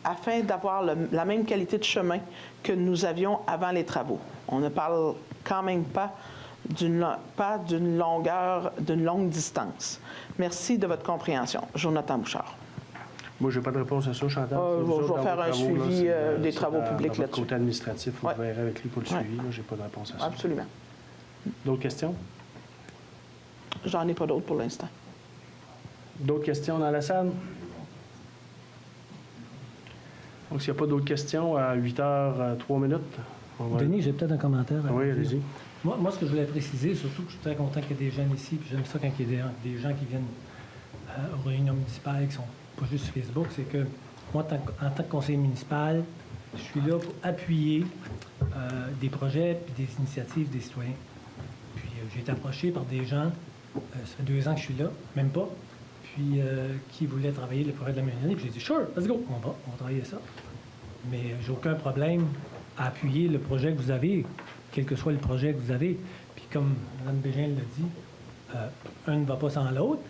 afin d'avoir la même qualité de chemin que nous avions avant les travaux. On ne parle quand même pas d'une longue distance. Merci de votre compréhension. Jonathan Bouchard. Moi, je n'ai pas de réponse à ça, Chantal. Je vais faire un suivi des travaux publics là-dessus. Côté administratif, vous verrez avec lui pour le suivi. Je n'ai pas de réponse à ça. Absolument. D'autres questions? J'en ai pas d'autres pour l'instant. D'autres questions dans la salle? Donc, s'il n'y a pas d'autres questions, à 8h03. Denis, j'ai peut-être un commentaire. Oui, allez-y. Moi, ce que je voulais préciser, surtout que je suis très content qu'il y ait des jeunes ici, puis j'aime ça quand il y a des gens qui viennent aux réunions municipales, qui sont pas juste sur Facebook, c'est que moi, en tant que conseiller municipal, je suis là pour appuyer des projets puis des initiatives des citoyens. Puis j'ai été approché par des gens Ça fait 2 ans que je suis là, même pas. Puis, qui voulait travailler le projet de la mairie. Puis j'ai dit, sure, let's go, on va travailler ça. Mais j'ai aucun problème à appuyer le projet que vous avez, quel que soit le projet que vous avez. Puis comme Mme Bégin l'a dit, un ne va pas sans l'autre.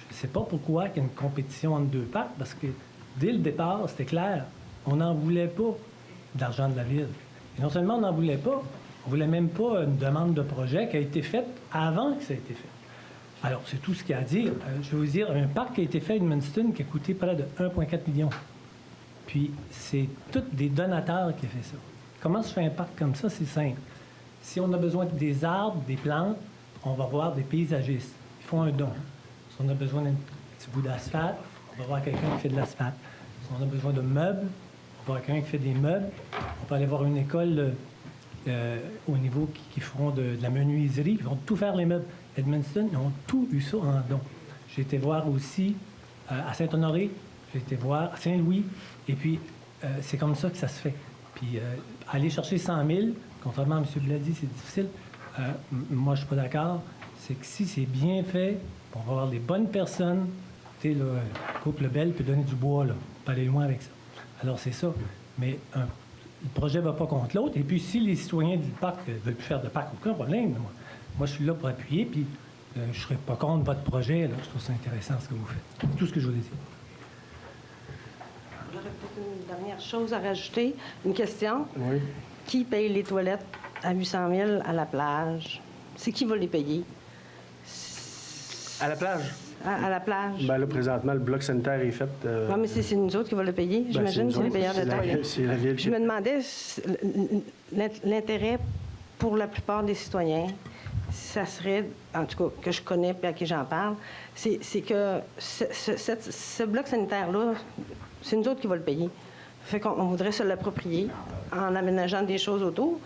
Je ne sais pas pourquoi il y a une compétition entre deux parcs, parce que dès le départ, c'était clair, on n'en voulait pas d'argent de la Ville. Et non seulement on n'en voulait pas, on ne voulait même pas une demande de projet qui a été faite avant que ça ait été fait. Alors, c'est tout ce qu'il y a à dire. Je vais vous dire, un parc qui a été fait à Edmundston qui a coûté près de 1,4 million. Puis, c'est tous des donateurs qui ont fait ça. Comment se fait un parc comme ça? C'est simple. Si on a besoin des arbres, des plantes, on va voir des paysagistes. Ils font un don. Si on a besoin d'un petit bout d'asphalte, on va voir quelqu'un qui fait de l'asphalte. Si on a besoin de meubles, on va voir quelqu'un qui fait des meubles. On peut aller voir une école au niveau qui feront de la menuiserie, ils vont tout faire les meubles. Edmundston, ils ont tout eu ça en don. J'ai été voir aussi à Saint-Honoré, j'ai été voir à Saint-Louis, et puis c'est comme ça que ça se fait. Puis aller chercher 100 000, contrairement à M. Blady, c'est difficile. Moi, je ne suis pas d'accord. C'est que si c'est bien fait, on va avoir les bonnes personnes. Tu sais, le couple Lebel peut donner du bois, là. On peut aller loin avec ça. Alors, c'est ça. Mais le projet ne va pas contre l'autre. Et puis, si les citoyens du parc ne veulent plus faire de parc, aucun problème. Moi, je suis là pour appuyer, puis je ne serai pas contre votre projet. Là. Je trouve ça intéressant ce que vous faites. C'est tout ce que je voulais dire. J'aurais peut-être une dernière chose à rajouter. Une question. Oui. Qui paye les toilettes à 800 000 à la plage? C'est qui va les payer? À la plage? À la plage. Bien là, présentement, le bloc sanitaire est fait. Oui, mais c'est nous autres qui va le payer. J'imagine que c'est les payeurs de toilettes. C'est la Ville. Je me demandais l'intérêt pour la plupart des citoyens, ça serait, en tout cas, que je connais et à qui j'en parle, c'est que ce bloc sanitaire-là, c'est nous autres qui va le payer. Fait qu'on voudrait se l'approprier en aménageant des choses autour.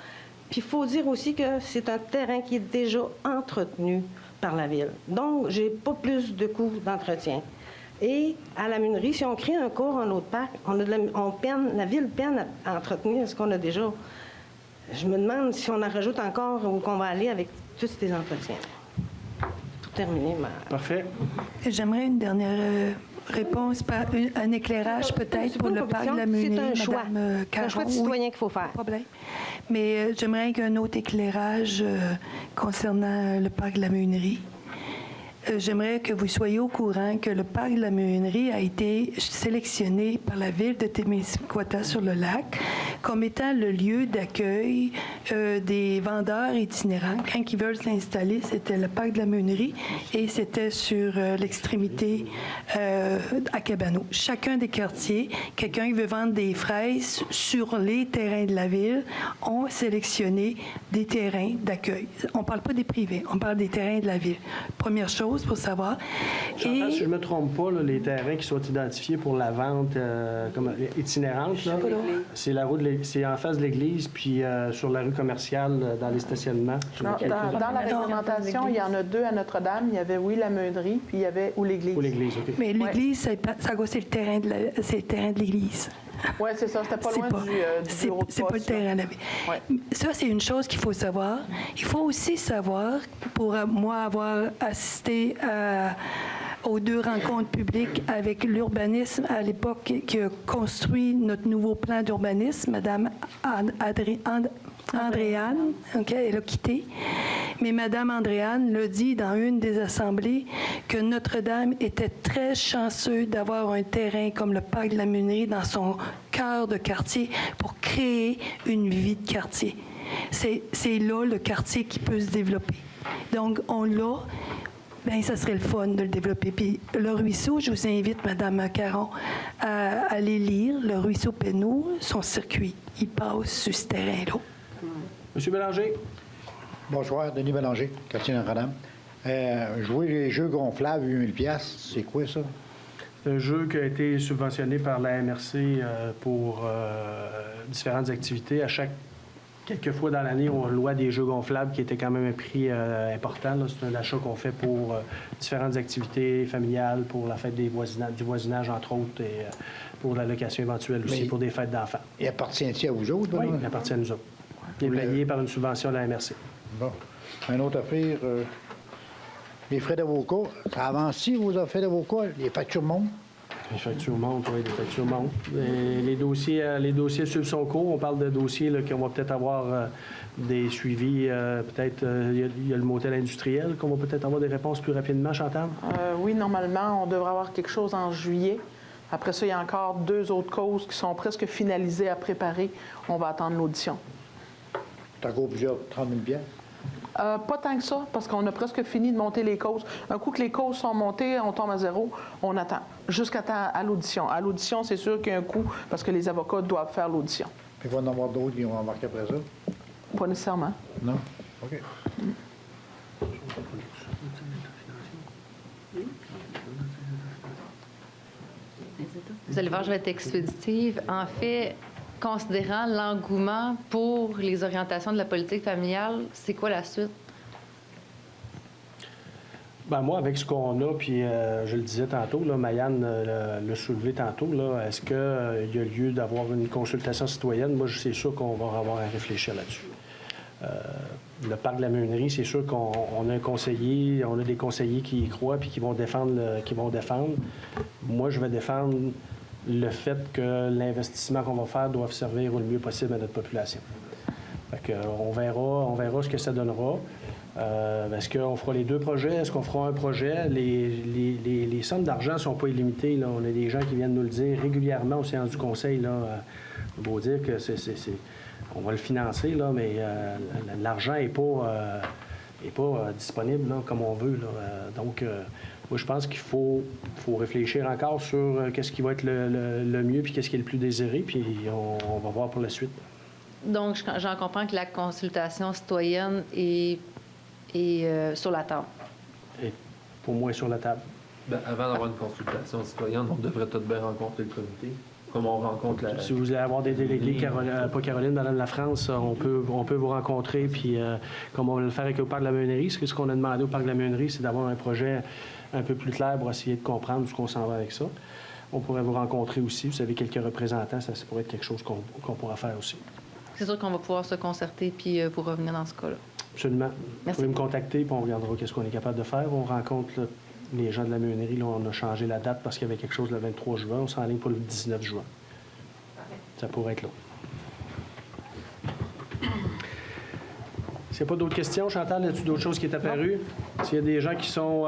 Puis il faut dire aussi que c'est un terrain qui est déjà entretenu par la Ville. Donc, j'ai pas plus de coûts d'entretien. Et à la Munerie, si on crée un cours en autre parc, la Ville peine à entretenir ce qu'on a déjà. Je me demande si on en rajoute encore ou qu'on va aller avec tous ces entretiens. Tout terminé, Parfait. J'aimerais une dernière réponse, un éclairage peut-être pour le parc de la Munerie. C'est un choix. C'est un choix de citoyen qu'il faut faire. Problème. Mais j'aimerais qu'un autre éclairage concernant le parc de la Munerie. J'aimerais que vous soyez au courant que le parc de la Munerie a été sélectionné par la Ville de Témiscouata-sur-le-Lac comme étant le lieu d'accueil des vendeurs itinérants. Quand ils veulent s'installer, c'était le parc de la Munerie et c'était sur l'extrémité à Cabano. Chacun des quartiers, quelqu'un qui veut vendre des fraises sur les terrains de la Ville, ont sélectionné des terrains d'accueil. On ne parle pas des privés, on parle des terrains de la Ville. Première chose pour savoir. Et si je ne me trompe pas, là, les terrains qui sont identifiés pour la vente comme itinérante, là, c'est la route, c'est en face de l'église, puis sur la rue commerciale, dans les stationnements. Non, dans la réglementation, il y en a 2 à Notre-Dame. Il y avait, oui, la Meunerie, puis il y avait ou l'église. Ou l'église, OK. Mais l'église, c'est le terrain de l'église. Oui, c'est ça. C'était pas loin du bureau de poste. C'est pas le terrain. Ça, c'est une chose qu'il faut savoir. Il faut aussi savoir, pour moi avoir assisté aux 2 rencontres publiques avec l'urbanisme à l'époque qui a construit notre nouveau plan d'urbanisme, Mme Andréane, OK, elle a quitté. Mais Mme Andréane l'a dit dans une des assemblées que Notre-Dame était très chanceux d'avoir un terrain comme le parc de la Munerie dans son cœur de quartier pour créer une vie de quartier. C'est là le quartier qui peut se développer. Donc, on l'a. Bien, ça serait le fun de le développer. Puis le ruisseau, je vous invite, Mme Caron, à aller lire le ruisseau Penneau, son circuit. Il passe sur ce terrain-là. Monsieur Bélanger. Bonsoir, Denis Bélanger, quartier Notre-Dame. Jouer les jeux gonflables, 8 000 $, c'est quoi ça? Un jeu qui a été subventionné par la MRC pour différentes activités. Quelques fois dans l'année, on loue des jeux gonflables qui étaient quand même un prix important. C'est un achat qu'on fait pour différentes activités familiales, pour la fête du voisinage, entre autres, et pour la location éventuelle aussi, pour des fêtes d'enfants. Il appartient-il à vous autres? Oui, il appartient à nous autres. Il est payé par une subvention de la MRC. Bon. Une autre affaire, Les frais d'avocat, ça avance-tu vos frais d'avocat? Les factures montent? Les factures montent, oui, les factures montent. Les dossiers suivent son cours. On parle de dossiers là, qu'on va peut-être avoir des suivis. Peut-être, il y a le motel industriel qu'on va peut-être avoir des réponses plus rapidement, Chantal? Oui, normalement, on devrait avoir quelque chose en juillet. Après ça, il y a encore 2 autres causes qui sont presque finalisées à préparer. On va attendre l'audition. T'as encore plusieurs 30 000 piastres? Pas tant que ça, parce qu'on a presque fini de monter les causes. Un coup que les causes sont montées, on tombe à zéro, on attend. Jusqu'à l'audition. À l'audition, c'est sûr qu'il y a un coût, parce que les avocats doivent faire l'audition. Puis il va y en avoir d'autres qui vont embarquer après ça? Pas nécessairement. Non? OK. Vous allez voir, je vais être expéditive. En fait, considérant l'engouement pour les orientations de la politique familiale, c'est quoi la suite? Ben moi, avec ce qu'on a, puis je le disais tantôt, là, Mayanne l'a soulevé tantôt, là, est-ce qu'il y a lieu d'avoir une consultation citoyenne? Moi, c'est sûr qu'on va avoir à réfléchir là-dessus. Le parc de la Meunerie, c'est sûr qu'on a un conseiller, on a des conseillers qui y croient puis qui vont défendre. Moi, je vais défendre le fait que l'investissement qu'on va faire doit servir au mieux possible à notre population. Fait que, on verra ce que ça donnera. Est-ce qu'on fera les 2 projets? Est-ce qu'on fera un projet? Les sommes d'argent ne sont pas illimitées. Là. On a des gens qui viennent nous le dire régulièrement aux séances du conseil. Là. On va dire que on va le financer, là, mais l'argent n'est pas disponible là, comme on veut. Là. Donc, moi, je pense qu'il faut réfléchir encore sur qu'est-ce qui va être le mieux puis qu'est-ce qui est le plus désiré, puis on va voir pour la suite. Donc, j'en comprends que la consultation citoyenne est sur la table. Et pour moi, sur la table. Bien, avant d'avoir une consultation citoyenne, on devrait tout de bien rencontrer le comité. Comme on rencontre la... Si vous allez avoir des délégués, pas Caroline, Madame La France, on peut vous rencontrer, puis comme on va le faire avec le Parc de la Meunerie, ce qu'on a demandé au Parc de la Meunerie, c'est d'avoir un projet un peu plus clair pour essayer de comprendre où on s'en va avec ça. On pourrait vous rencontrer aussi. Vous avez quelques représentants, ça pourrait être quelque chose qu'on pourra faire aussi. C'est sûr qu'on va pouvoir se concerter puis vous revenir dans ce cas-là. Absolument. Merci. Vous pouvez me contacter, puis on regardera qu'est-ce qu'on est capable de faire. On rencontre là, les gens de la Meunerie. Là, on a changé la date parce qu'il y avait quelque chose le 23 juin. On s'enligne pour le 19 juin. Ça pourrait être là. S'il n'y a pas d'autres questions, Chantal, y a-t-il d'autres choses qui est apparues? S'il y a des gens qui sont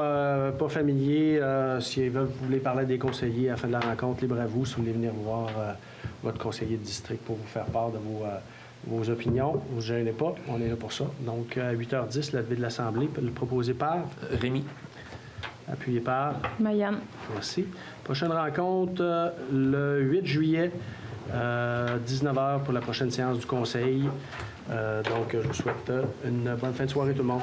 pas familiers, si vous voulez parler à des conseillers à la fin de la rencontre, libre à vous. Si vous voulez venir voir votre conseiller de district pour vous faire part de vos opinions, vous ne vous gênez pas, on est là pour ça. Donc, à 8h10, la levée de l'Assemblée, proposée par... Rémi. Appuyé par... Mayanne. Merci. Prochaine rencontre, le 8 juillet, 19h pour la prochaine séance du Conseil. Donc, je vous souhaite une bonne fin de soirée tout le monde.